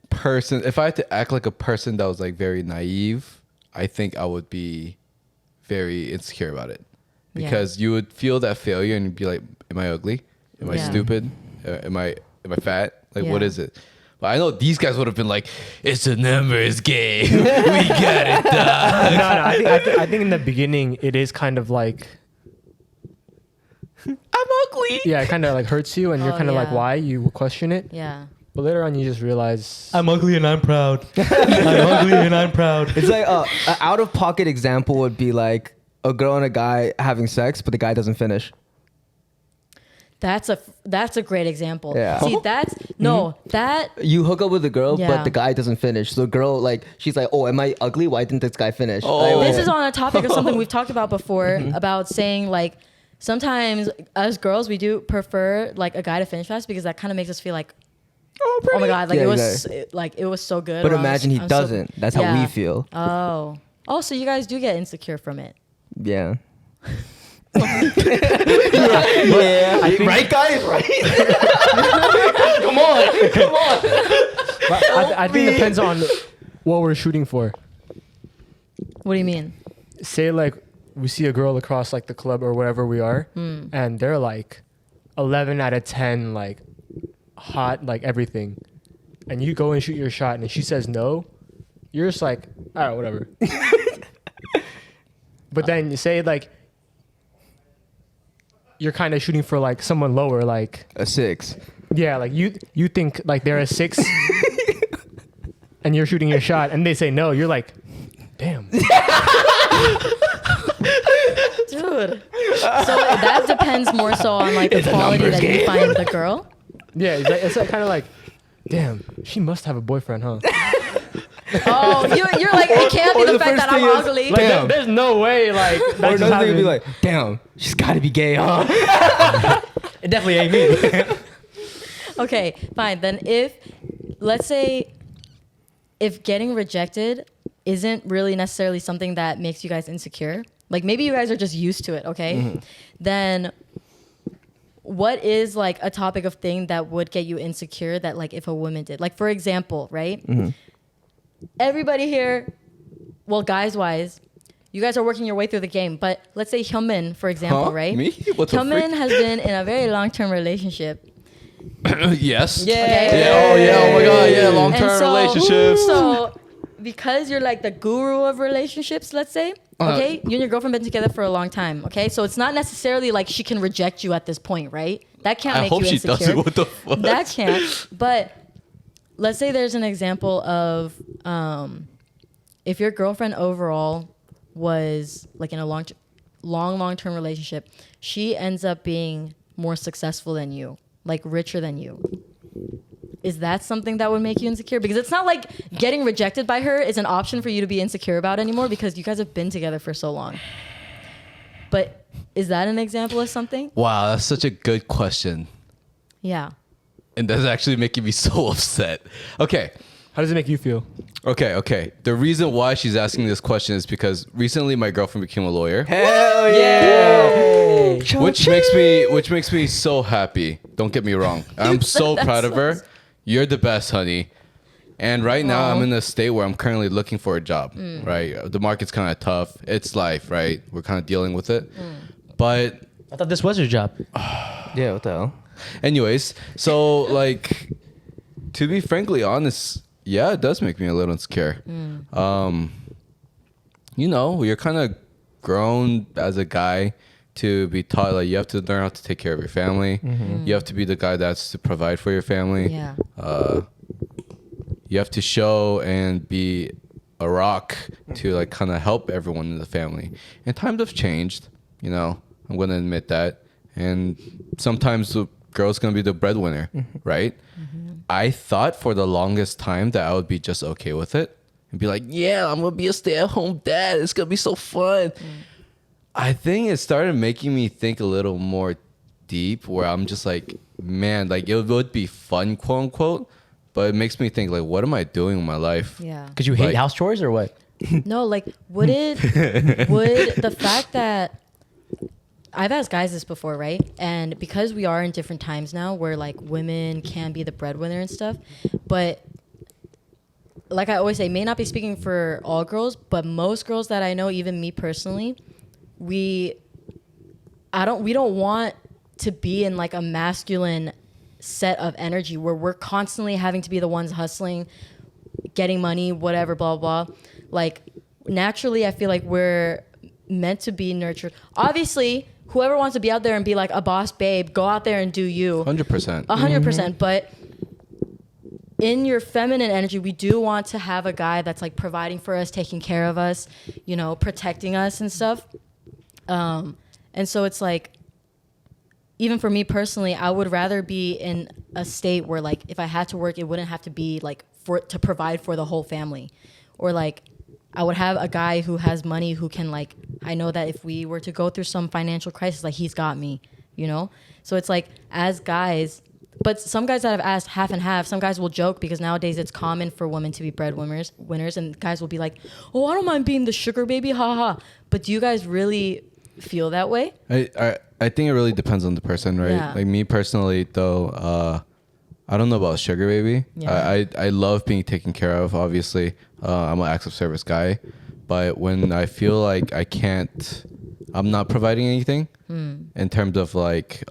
person. If I had to act like a person that was like very naive, I think I would be very insecure about it. Yeah. Because you would feel that failure and you'd be like, am I ugly? Am I Yeah. stupid? Am I fat? Like, what Yeah. is it? But I know these guys would have been like, it's a numbers game. We got it done. No, I think in the beginning it is kind of like, I'm ugly. yeah, it kind of like hurts you, and you're Oh, kind of like, yeah. why? You question it, yeah. but later on you just realize. I'm ugly and I'm proud. I'm ugly and I'm proud. It's like an out of pocket example would be like a girl and a guy having sex, but the guy doesn't finish. That's a great example. Yeah. See, that's no that You hook up with a girl, Yeah. but the guy doesn't finish. So the girl, like, she's like, "Oh, am I ugly? Why didn't this guy finish?" Oh. Like, this is on a topic of something we've talked about before about saying like sometimes as girls we do prefer like a guy to finish fast because that kind of makes us feel like oh my god like Yeah, it was exactly. like it was so good. But or I'm imagine he so- doesn't. That's how we Yeah. feel. Oh, so you guys do get insecure from it. Yeah. I think, Right, guys? Right? but I think it depends on what we're shooting for. What do you mean? Say like we see a girl across like the club or wherever we are, and they're like 11 out of 10, like hot, like everything, and you go and shoot your shot, and if she says no, you're just like, all right, whatever. But then you say like you're kind of shooting for like someone lower, like A 6. yeah, like you think like they're a 6, and you're shooting your shot, and they say no, you're like, damn. Dude. So that depends more so on like the quality that you find in the girl. Yeah, it's like kind of like, damn, she must have a boyfriend, huh? Oh, you're like, it can't be or the the fact that first I'm thing is, ugly. Like, Damn. there's no way, like, Or that's another just thing would be happening. like, "Damn, she's got to be gay, huh?" It definitely ain't me. Okay, fine. Then let's say, if getting rejected isn't really necessarily something that makes you guys insecure, like maybe you guys are just used to it, okay? Then what is like a topic of thing that would get you insecure that like if a woman did? Like for example, right? Everybody here, well, guys wise, you guys are working your way through the game, but let's say Hyunmin, for example, Huh? right? Me? What the Hyunmin freak? has been in a very long-term relationship. Yes. Okay? Yeah, oh yeah, oh my god, yeah, And long-term so- relationships. So, because you're like the guru of relationships, let's say, okay, you and your girlfriend been together for a long time, okay? So it's not necessarily like she can reject you at this point, right? That can't I make hope you she insecure. doesn't. What the fuck? That can't. But let's say there's an example of if your girlfriend overall was like in a long-term relationship, she ends up being more successful than you, like richer than you. Is that something that would make you insecure? Because it's not like getting rejected by her is an option for you to be insecure about anymore because you guys have been together for so long. But is that an example of something? Wow, that's such a good question. Yeah. And that's actually making me so upset. Okay. How does it make you feel? Okay. The reason why she's asking this question is because recently my girlfriend became a lawyer. Hell yeah! Which makes me so happy. Don't get me wrong. I'm so proud of her. You're the best, honey. And right now I'm in a state where I'm currently looking for a job, right? The market's kind of tough. It's life, right? We're kind of dealing with it. But I thought this was your job. Yeah, what the hell? anyways, so like to be frankly honest, yeah, it does make me a little insecure. You know, you're kind of grown as a guy to be taught like you have to learn how to take care of your family. You have to be the guy that's to provide for your family. Yeah. you have to show and be a rock to like kind of help everyone in the family. And times have changed, you know. I'm gonna admit that. And sometimes the girl's gonna be the breadwinner, right? I thought for the longest time that I would be just okay with it and be like, yeah, I'm gonna be a stay-at-home dad. It's gonna be so fun. I think it started making me think a little more deep, where I'm just like, man, like it would be fun, quote unquote, but it makes me think like, what am I doing with my life? Yeah. Because you hate Like- house chores or what? No, like would the fact that I've asked guys this before, right? And because we are in different times now where like women can be the breadwinner and stuff, but like I always say, may not be speaking for all girls, but most girls that I know, even me personally, we don't want to be in like a masculine set of energy where we're constantly having to be the ones hustling, getting money, whatever, blah, blah. Like naturally, I feel like we're meant to be nurtured. Obviously, whoever wants to be out there and be like a boss babe, go out there and do you. 100%. 100%. But in your feminine energy, we do want to have a guy that's like providing for us, taking care of us, you know, protecting us and stuff. And so it's like, even for me personally, I would rather be in a state where like if I had to work, it wouldn't have to be like to provide for the whole family, or like I would have a guy who has money who can like, I know that if we were to go through some financial crisis, like he's got me, you know? So it's like as guys, but some guys that have asked half and half, some guys will joke because nowadays it's common for women to be breadwinners, and guys will be like, oh, I don't mind being the sugar baby, haha. But do you guys really feel that way? I think it really depends on the person, right? Yeah. Like me personally, though, I don't know about sugar baby. Yeah. I love being taken care of. Obviously, I'm an acts of service guy, but when I feel like I'm not providing anything in terms of like,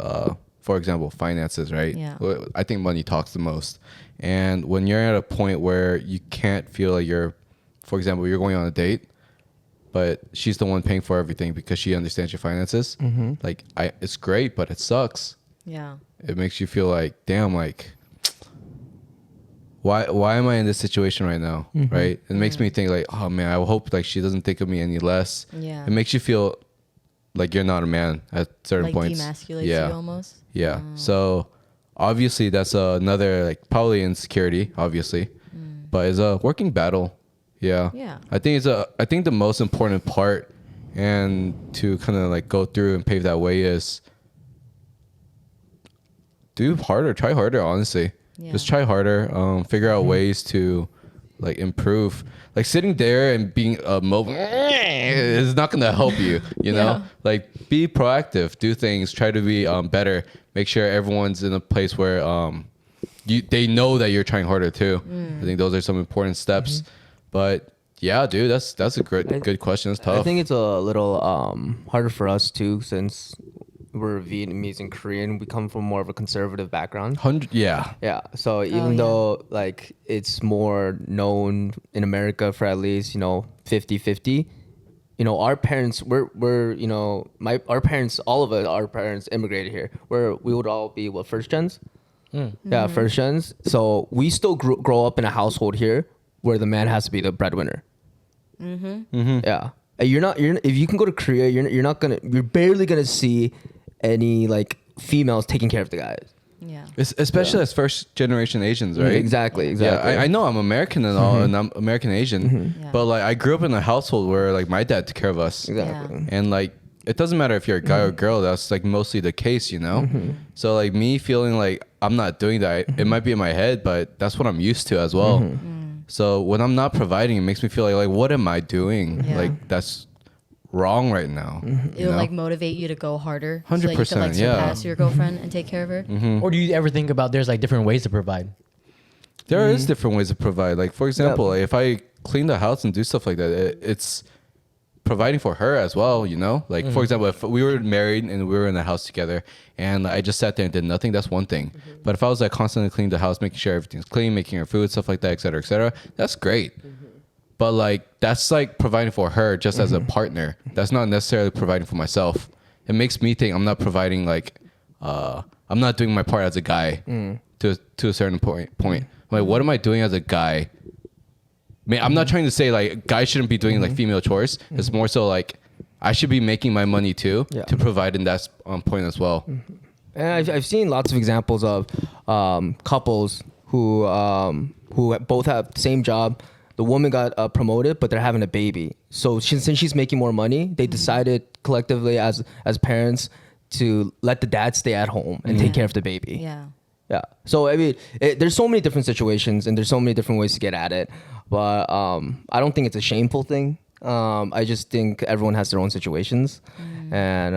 for example, finances, right? Yeah. I think money talks the most. And when you're at a point where you can't feel like for example, you're going on a date, but she's the one paying for everything because she understands your finances. Like, it's great, but it sucks. Yeah. It makes you feel like, damn, like, why am I in this situation right now, right? It makes me think like, oh man, I hope like she doesn't think of me any less. Yeah. It makes you feel like you're not a man at certain Like points. demasculates Yeah. you almost. Yeah. So obviously that's another like probably insecurity, obviously, but it's a working battle. Yeah. Yeah. I think the most important part, and to kind of like go through and pave that way, is try harder, honestly. Yeah. Just try harder. Figure out ways to like improve. Like sitting there and being mobile is not gonna help you, you know? Yeah. Like be proactive, do things, try to be better. Make sure everyone's in a place where they know that you're trying harder too. I think those are some important steps. But yeah, dude, that's a good question. It's tough. I think it's a little harder for us too, since we're Vietnamese and Korean. We come from more of a conservative background. Yeah. Yeah. So even yeah. though like it's more known in America for at least, 50-50, our parents we're our parents, all of us, our parents immigrated here. We would all be first gens? Yeah, first gens. So we still grow up in a household here where the man has to be the breadwinner. Yeah. If you can go to Korea, you're barely gonna see any like females taking care of the guys. Yeah. Especially as first generation Asians, right? Exactly. Yeah, I know I'm American and all, and I'm American Asian, Yeah. but like I grew up in a household where like my dad took care of us, Exactly. and like it doesn't matter if you're a guy or girl. That's like mostly the case, you know. So like me feeling like I'm not doing that, it might be in my head, but that's what I'm used to as well. So when I'm not providing, it makes me feel like what am I doing? Yeah. Like that's wrong right now. you It'll know? like motivate you to go harder. So that you 100%, can like yeah. surpass your girlfriend and take care of her. Or do you ever think about there's like different ways to provide? There is different ways to provide. Like for example, like, if I clean the house and do stuff like that, it's providing for her as well, you know? Like for example, if we were married and we were in the house together and I just sat there and did nothing, that's one thing. But if I was like constantly cleaning the house, making sure everything's clean, making her food, stuff like that, et cetera, that's great. But like that's like providing for her just as a partner. That's not necessarily providing for myself. It makes me think I'm not providing like I'm not doing my part as a guy to a certain point. like, what am I doing as a guy? I'm not trying to say like guys shouldn't be doing like female chores. It's more so like I should be making my money too to provide in that point as well. And I've seen lots of examples of couples who both have the same job. The woman got promoted, but they're having a baby. So since she's making more money, they decided collectively as parents to let the dad stay at home and take care of the baby. Yeah. Yeah. So I mean, there's so many different situations and there's so many different ways to get at it. But I don't think it's a shameful thing. I just think everyone has their own situations, and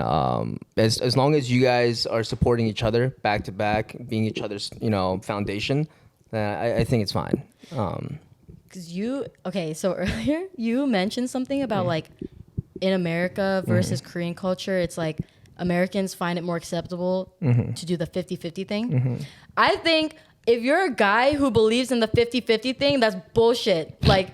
as long as you guys are supporting each other back to back, being each other's foundation, I think it's fine. Because so earlier you mentioned something about like in America versus Korean culture, it's like Americans find it more acceptable to do the 50-50 thing. I think if you're a guy who believes in the 50-50 thing, that's bullshit. Like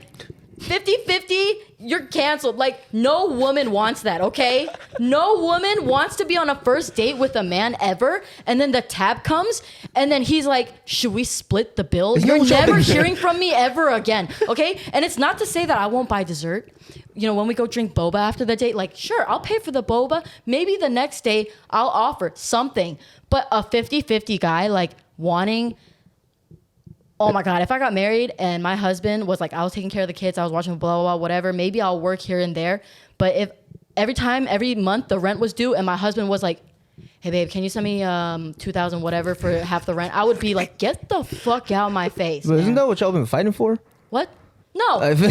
50-50, you're canceled. Like no woman wants that, okay? No woman wants to be on a first date with a man ever, and then the tab comes, and then he's like, should we split the bill? You're never hearing from me ever again, okay? And it's not to say that I won't buy dessert. When we go drink boba after the date, like, sure, I'll pay for the boba. Maybe the next day I'll offer something. But a 50-50 guy, like, wanting... Oh my God, if I got married and my husband was like, I was taking care of the kids, I was watching blah, blah, blah, whatever, maybe I'll work here and there. But if every month the rent was due and my husband was like, hey babe, can you send me $2,000 whatever for half the rent? I would be like, get the fuck out of my face. But isn't that what y'all been fighting for? What? No. We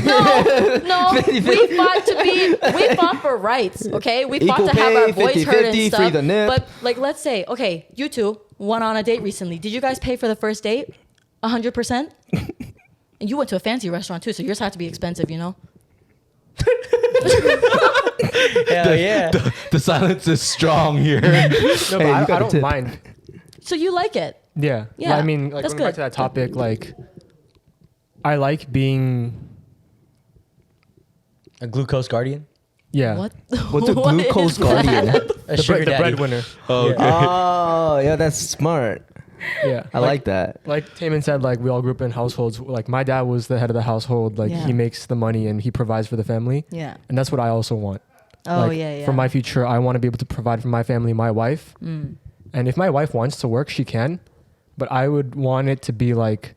fought for rights, okay? We fought to have our voice heard and stuff. Free the nip. But like, let's say, okay, you two went on a date recently. Did you guys pay for the first date? 100%? And you went to a fancy restaurant too, so yours had to be expensive, Hell yeah. The silence is strong here. No, but I don't mind. So you like it? Yeah. Yeah, I mean, like that's going back good. to that topic, like I like being A glucose guardian? yeah. What? What's a What glucose is that? guardian? A The, sugar the daddy. breadwinner. Oh, yeah, that's smart. Yeah. I like that. Like Taman said, like we all grew up in households. Like my dad was the head of the household. Like Yeah. he makes the money and he provides for the family. Yeah. And that's what I also want. Oh, Like, yeah. For my future, I want to be able to provide for my family, my wife. And if my wife wants to work, she can. But I would want it to be like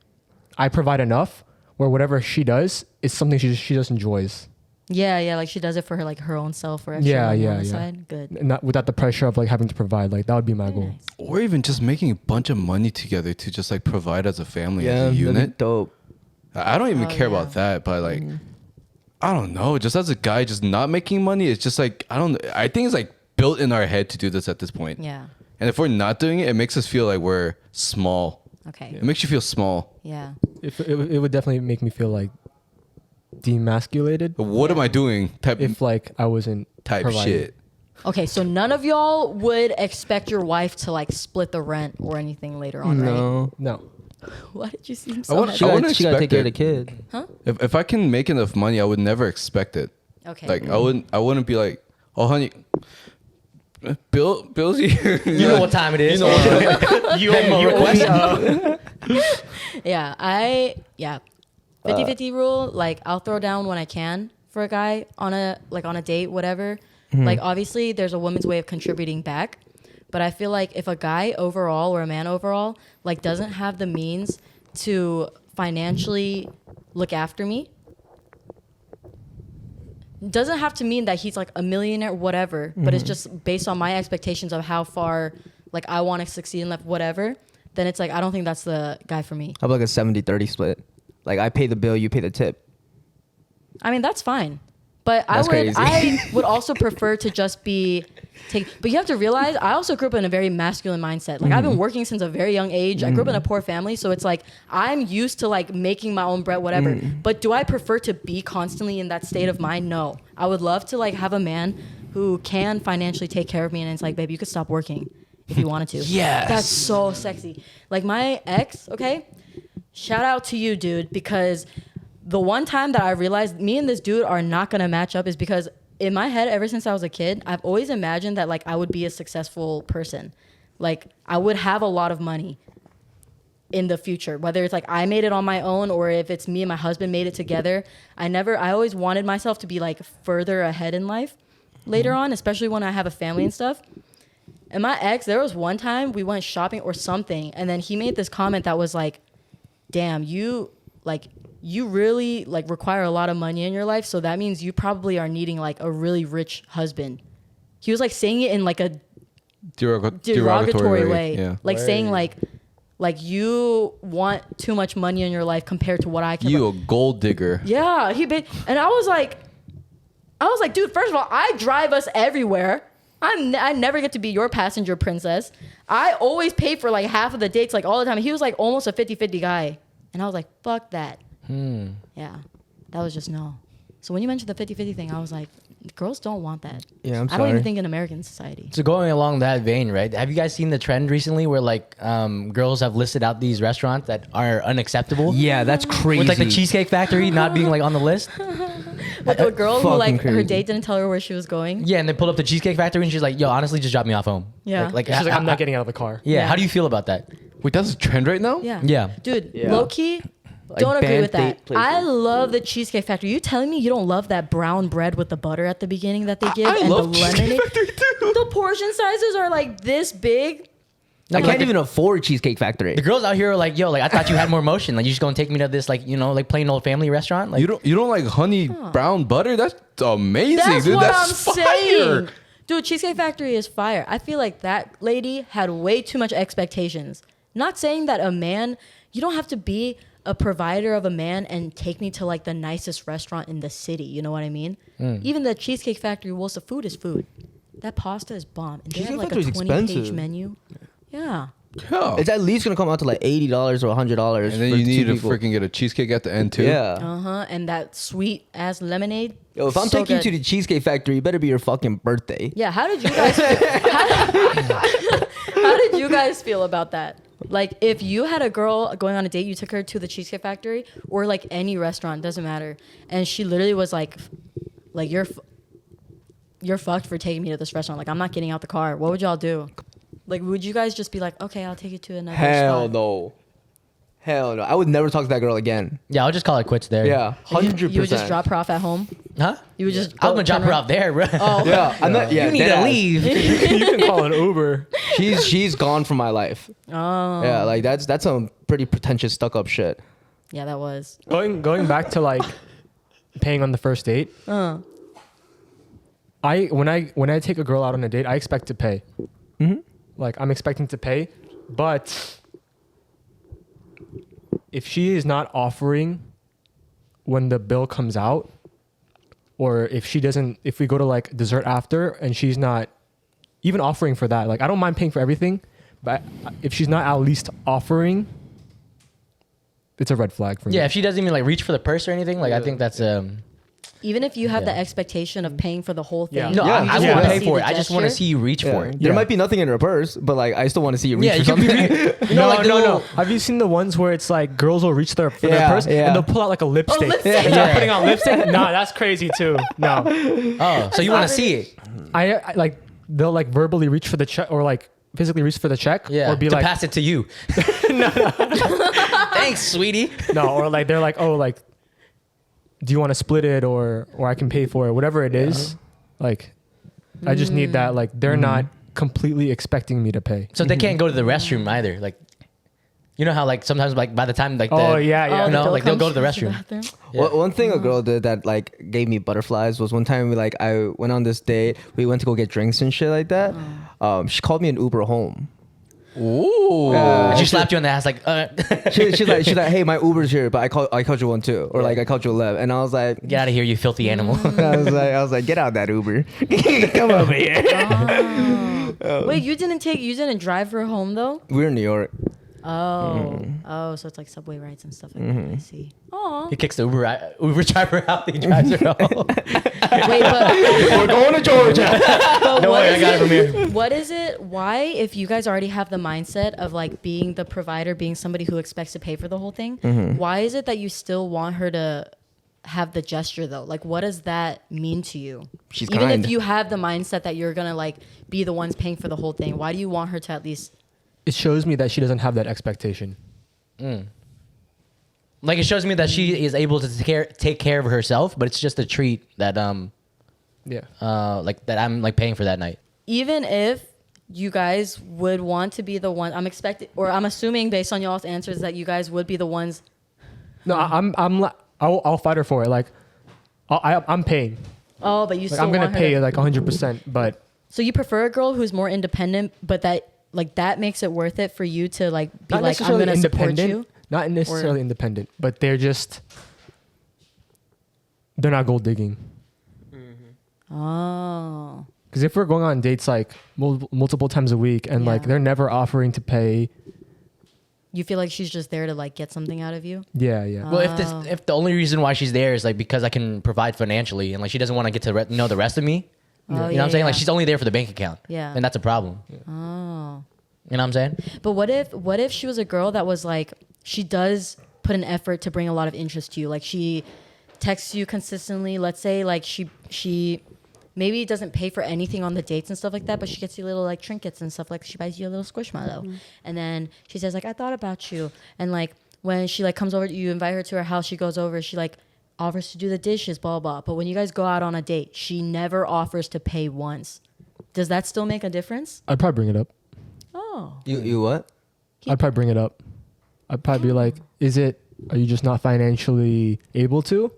I provide enough where whatever she does is something she just enjoys. Yeah, like she does it for her, like her own self or extra Yeah, money on yeah, the yeah. side. Good. And not without the pressure of like having to provide. Like that would be my Very goal. nice. Or even just making a bunch of money together to just like provide as a family, Yeah, as a that'd be unit. dope. I don't even Oh, care yeah. about that, but like, I don't know. Just as a guy, just not making money, it's just like, I think it's like built in our head to do this at this point. Yeah. And if we're not doing it, it makes us feel like we're small. Okay. It makes you feel small. Yeah. It would definitely make me feel like demasculated But what am I doing? Type if I wasn't providing. shit. Okay, so none of y'all would expect your wife to like split the rent or anything later on, right? No. Why did you seem I so wanna- happy? I wouldn't She gotta take expect care of it. the kid. If I can make enough money, I would never expect it. Okay. Like I wouldn't be like, oh honey, Bill's here. You know what time it is. You owe me, Yeah, 50-50 rule, like I'll throw down when I can for a guy on a date, whatever. Like obviously there's a woman's way of contributing back, but I feel like if a guy overall or a man overall like doesn't have the means to financially look after me, doesn't have to mean that he's like a millionaire, whatever, but it's just based on my expectations of how far like I want to succeed in life, whatever, then it's like I don't think that's the guy for me. How about like a 70-30 split? Like I pay the bill, you pay the tip. I mean, that's fine. But That's crazy. I would also prefer to just be but you have to realize I also grew up in a very masculine mindset. Like I've been working since a very young age. I grew up in a poor family, so it's like I'm used to like making my own bread, whatever. But do I prefer to be constantly in that state of mind? No. I would love to like have a man who can financially take care of me, and it's like, babe, you could stop working if you wanted to. Yes. That's so sexy. Like my ex, okay? Shout out to you, dude, because the one time that I realized me and this dude are not gonna match up is because in my head, ever since I was a kid, I've always imagined that like I would be a successful person. Like I would have a lot of money. in the future, whether it's like I made it on my own or if it's me and my husband made it together. I always wanted myself to be like further ahead in life later on, especially when I have a family and stuff. And my ex, there was one time we went shopping or something, and then he made this comment that was like, damn, you really like require a lot of money in your life, so that means you probably are needing like a really rich husband. He was like saying it in like a derogatory way. Yeah. Like saying like you want too much money in your life compared to what I can. You a gold digger. Yeah, and I was like, dude, first of all, I drive us everywhere. I never get to be your passenger princess. I always pay for like half of the dates, like all the time. He was like almost a 50-50 guy. And I was like, fuck that. Yeah, that was just no. So when you mentioned the 50-50 thing, I was like, girls don't want that. Yeah, I'm I don't even sorry. think in American society. So going along that vein, right? Have you guys seen the trend recently where like girls have listed out these restaurants that are unacceptable? Yeah, that's crazy. With like the Cheesecake Factory not being like on the list. With a girl who like fucking her crazy. date didn't tell her where she was going. Yeah, and they pulled up the Cheesecake Factory and she's like, "Yo, honestly, just drop me off home." Yeah. Like She's like, I'm not getting out of the car. Yeah. Yeah. How do you feel about that? Wait, that's a trend right now? Yeah. Yeah. Dude, Yeah. low key, Like don't agree banned with that. date places. I love the Cheesecake Factory. You telling me you don't love that brown bread with the butter at the beginning that they give I and love the Cheesecake lemonade? Factory too. The portion sizes are like this big. I Like, can't even afford Cheesecake Factory. The girls out here are like, "Yo, like I thought you had more motion. Like you just gonna take me to this like like plain old family restaurant?" Like You don't like honey brown butter? That's amazing, That's dude. what That's I'm fire. saying. Dude, Cheesecake Factory is fire. I feel like that lady had way too much expectations. Not saying that a man, you don't have to be a provider of a man and take me to like the nicest restaurant in the city. You know what I mean? Even the Cheesecake Factory, well, the food is food. That pasta is bomb. And they have Cheesecake like a Factory's 20-page expensive. menu. Yeah. Yeah. It's at least gonna come out to like $80 or $100. And then for you need two to people. freaking get a cheesecake at the end too. Yeah. And that sweet ass lemonade. Yo, if I'm So taking you good. to the Cheesecake Factory, it better be your fucking birthday. Yeah, how did you guys how did you guys feel about that? Like if you had a girl going on a date, you took her to the Cheesecake Factory or like any restaurant, doesn't matter, and she literally was like you're fucked for taking me to this restaurant. Like I'm not getting out the car. What would y'all do? Like would you guys just be like, okay, I'll take you to another Hell spot? no. Hell no. I would never talk to that girl again. yeah, I'll just call it quits there. Yeah, And 100%. You would just drop her off at home. Huh? You would just. I'm gonna drop turn her around- off there, bro. Oh, Yeah, I'm not. Yeah, you need to deadass. leave. You can call an Uber. She's gone from my life. oh. Yeah, like that's some pretty pretentious stuck up shit. Yeah, that was. Going back to like paying on the first date. When I take a girl out on a date, I expect to pay. Like I'm expecting to pay, but if she is not offering when the bill comes out, or if we go to like dessert after and she's not even offering for that, like I don't mind paying for everything, but if she's not at least offering, it's a red flag for me. Yeah, if she doesn't even like reach for the purse or anything, like I think that's Even if you have the Yeah. expectation of paying for the whole thing. Yeah. no, Yeah. I you just won't wanna pay see for the it. I just want to gesture. see you reach for it. There Yeah. might be nothing in her purse, but like I still want to see you reach Yeah, for you could be. something. You know, like the little- Have you seen the ones where it's like girls will reach for their Yeah, purse yeah. and they'll pull out like a lipstick? lipstick. And Yeah. they're putting on lipstick? Nah, that's crazy too. No. Oh, so you want to see it? I like they'll like verbally reach for the check or like physically reach for the check Yeah. or be to like pass it to you. Thanks, sweetie. no or like they're like, oh, like do you want to split it or I can pay for it, whatever it is. Like I just need that, like they're not completely expecting me to pay. So they can't go to the restroom either. Like, you know how like sometimes like by the time like Oh the, yeah, yeah. the no, bill like, they'll comes go to the the restroom. bathroom. Yeah. One thing a girl did that like gave me butterflies was one time like I went on this date. We went to go get drinks and shit like that. She called me an Uber home. Ooh. And she slapped you on the ass like, She's like, hey, my Uber's here, but I called you one too, or like I called you 11, and I was like, get out of here, you filthy animal. I was like, get out that Uber, come over here. Wait, you didn't drive her home though? We're in New York. Oh, so it's like subway rides and stuff like that. I see. Oh, He kicks the Uber driver out. He drives her home. wait, but We're going to Georgia. Don't worry, I got it from here. what is it? Why, if you guys already have the mindset of like being the provider, being somebody who expects to pay for the whole thing, why is it that you still want her to have the gesture though? Like, what does that mean to you? She's Even kind. if you have the mindset that you're gonna like be the ones paying for the whole thing, why do you want her to at least? It shows me that she doesn't have that expectation. Like it shows me that she is able to take care of herself, but it's just a treat that like that I'm like paying for that night. Even if you guys would want to be the one, I'm assuming based on y'all's answers that you guys would be the ones. No, I'll fight her for it. Like, I'm paying. Oh, but you Like, still I'm gonna want her pay to, like 100%. But So you prefer a girl who's more independent, but that makes it worth it for you to like be not like, I'm necessarily gonna support independent. you. Not necessarily independent, but they're not gold digging. Oh. Because if we're going on dates like multiple times a week and like Yeah. they're never offering to pay, You feel like she's just there to like get something out of you? yeah. Well, if the only reason why she's there is like because I can provide financially and like she doesn't want to get to know the rest of me. Oh, You know what I'm saying? Like she's only there for the bank account. Yeah. And that's a problem. Oh. You know what I'm saying? But what if she was a girl that was like, she does put an effort to bring a lot of interest to you. Like she texts you consistently. Let's say like she maybe doesn't pay for anything on the dates and stuff like that, but she gets you little like trinkets and stuff. Like she buys you a little squishmallow. And then she says like, I thought about you. And like when she like comes over, you invite her to her house, she goes over, she like offers to do the dishes, blah, blah, blah. But when you guys go out on a date, she never offers to pay once. Does that still make a difference? I'd probably bring it up. Oh. You what? I'd probably bring it up. I'd probably be like, are you just not financially able to?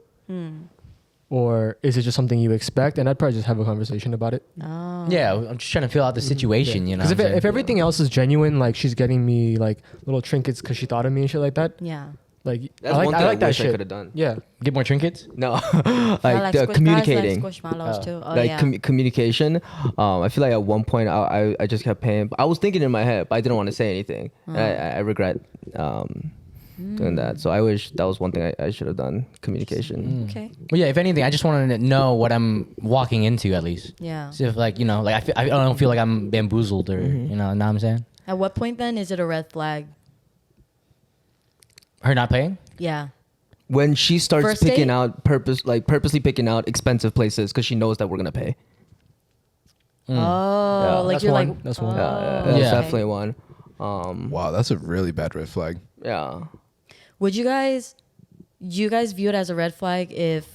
Or is it just something you expect? And I'd probably just have a conversation about it. Oh. Yeah, I'm just trying to fill out the situation, you know. Because what I'm saying? if everything else is genuine, like she's getting me like little trinkets because she thought of me and shit like that. Yeah. Like That's I one like, thing I like that wish I shit. could have done. Yeah. Get more trinkets? No, I like the communicating. Guys like squishmallows too. Oh, Like yeah. communication. I feel like at one point I just kept paying. I was thinking in my head, but I didn't want to say anything. And I regret doing that. So I wish that was one thing I should have done. Communication. Okay. Well, yeah, if anything, I just wanted to know what I'm walking into at least. Yeah. See if like, you know, like I don't feel like I'm bamboozled or, you know what I'm saying? At what point then is it a red flag? Her not paying? Yeah. When she starts First picking date? out purposely picking out expensive places because she knows that we're gonna pay. Oh, Yeah. like That's you're one. like, That's one. That's Yeah. definitely one. Wow, that's a really bad red flag. Yeah. Would you guys view it as a red flag if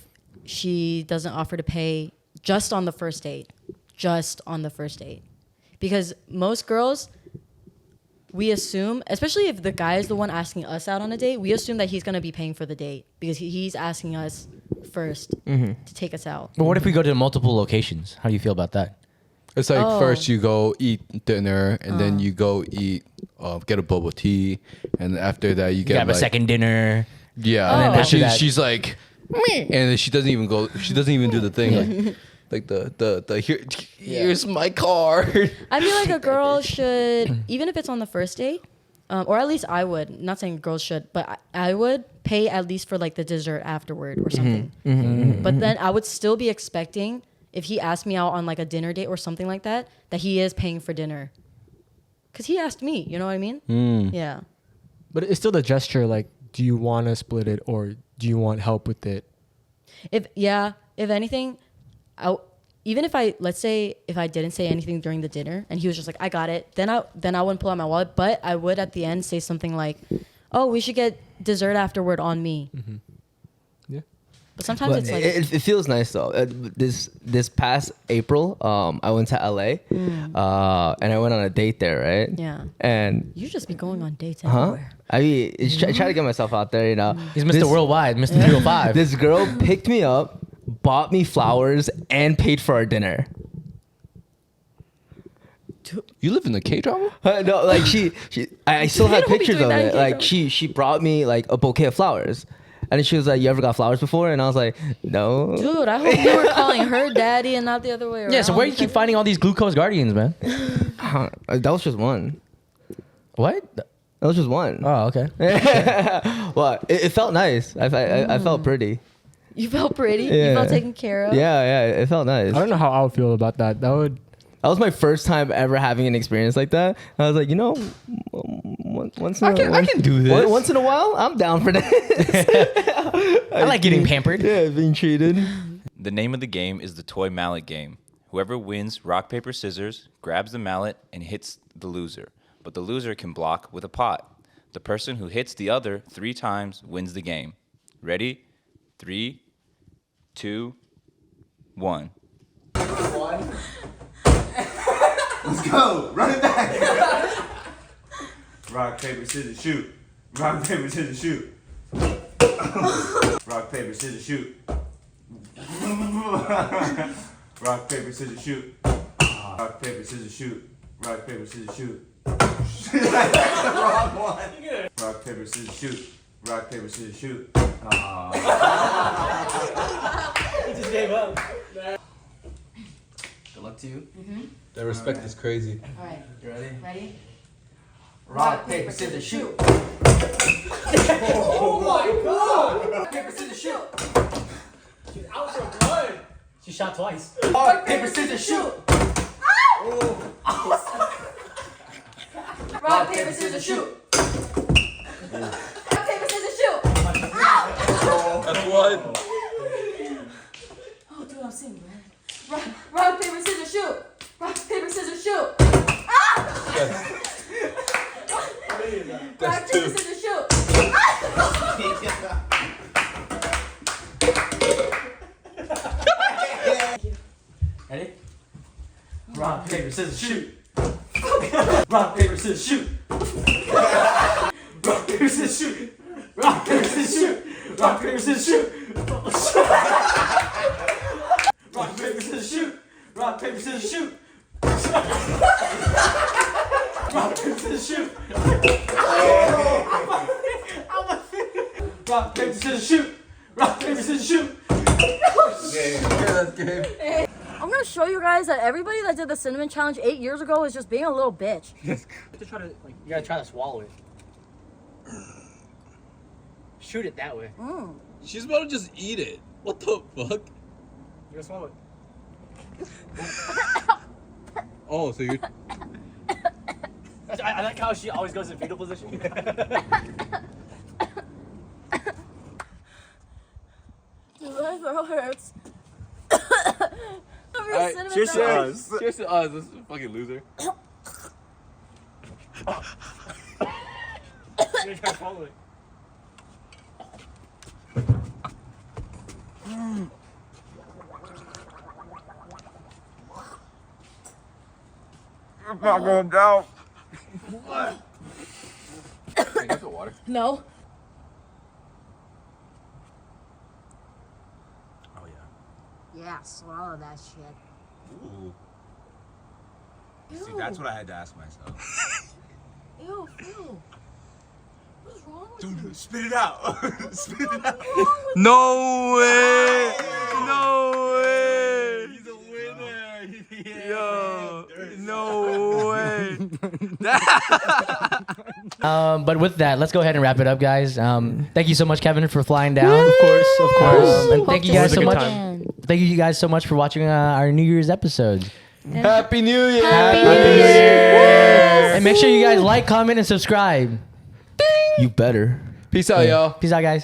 she doesn't offer to pay just on the first date? Just on the first date. Because most girls, we assume, especially if the guy is the one asking us out on a date, we assume that he's going to be paying for the date because he's asking us first to take us out. But what if we go to multiple locations? How do you feel about that? It's like Oh. first you go eat dinner, and then you go eat, get a boba tea, and after that you You get have like, a second dinner. Yeah, And then and after that- she's like, "Meh," and then she doesn't even go. She doesn't even do the thing like the here's my card. I feel like a girl should, even if it's on the first date, or at least I would, not saying girls should, but I would pay at least for like the dessert afterward or something. But then I would still be expecting, if he asked me out on like a dinner date or something like that he is paying for dinner. Because he asked me, you know what I mean? Yeah. But it's still the gesture. Like, do you want to split it or do you want help with it? If anything, even if let's say if I didn't say anything during the dinner and he was just like, I got it, then I wouldn't pull out my wallet, but I would at the end say something like, oh, we should get dessert afterward on me. Yeah. But sometimes But it's like, it feels nice though. This past April, I went to LA, and I went on a date there, right? yeah, And you just be going on dates huh? everywhere. I mean, try to get myself out there, you know. He's Mr. This- Worldwide, Mr. 305. This girl picked me up, bought me flowers, and paid for our dinner. You live in the K drama? No, like I still They have don't be pictures doing of that in it. Like K-drama. she brought me like a bouquet of flowers, and she was like, "You ever got flowers before?" And I was like, "No." Dude, I hope you were calling her daddy and not the other way around. Yeah, so where do you keep finding all these glucose guardians, man? That was just one. What? That was just one. Oh, okay. Well, it felt nice. I felt pretty. You felt pretty. You Yeah. felt taken care of. Yeah, it felt nice. I don't know how I would feel about that. That was my first time ever having an experience like that. I was like, you know, once in I can do this. Once in a while, I'm down for that. I like getting pampered. Yeah, being treated. The name of the game is the toy mallet game. Whoever wins rock, paper, scissors grabs the mallet and hits the loser, but the loser can block with a pot. The person who hits the other 3 times wins the game. Ready? 3, 2, 1. Let's go. Run it back. Rock, paper, scissors, shoot. Rock, paper, scissors, shoot. Rock, paper, scissors, shoot. Rock, paper, scissors, shoot. Rock, paper, scissors, shoot. Rock, paper, scissors, shoot. Wrong one. Rock, paper, scissors, shoot. Rock, paper, scissors, shoot. He just gave up. Good luck to you. That respect is crazy. All right. You ready? Ready? Rock, paper, scissors, shoot. Oh my god! Rock, paper, scissors, shoot. She's out for blood. She shot twice. Rock, paper, scissors, shoot. Rock, paper, scissors, shoot. Rock, paper, scissors, shoot. That's one. Oh, dude, I'm seeing red. Rock, paper, scissors, shoot. Rock, paper, scissors, shoot. Rock, paper, scissors, shoot. Ready? Rock, paper, scissors, shoot. Rock, paper, scissors, shoot. Rock, paper, scissors, shoot. Rock, paper, scissors, shoot. Rock, paper, scissors, shoot. Rock, paper, scissors, shoot. Rock, paper, scissors, shoot. Rock, paper, scissors, shoot. Rock, paper, scissors, shoot. Rock, paper, scissors, shoot. I'm gonna show you guys that everybody that did the cinnamon challenge 8 years ago is just being a little bitch. You gotta try to swallow it. Shoot it that way. She's about to just eat it. What the fuck? You gotta swallow it. Oh, so you're. I like how she always goes in fetal position. Dude, my throat hurts. Alright, cheers to us. Cheers to us. This is a fucking loser. You gotta swallow it. I'm not going down. Can I get the water? No. Oh yeah. Yeah, swallow that shit. Ooh. See, that's what I had to ask myself. Ew, ew. What's wrong with Dude, spit it out. Spit it out. No way! No way! He's a winner. Yo, no way! But with that, let's go ahead and wrap it up, guys. Thank you so much, Kevin, for flying down. Of course. And thank you guys It was a so good much. time. Thank you guys so much for watching our New Year's episode. Happy New Year! Happy New Year! And make sure you guys like, comment, and subscribe. You better. Peace out, y'all. Peace out, guys.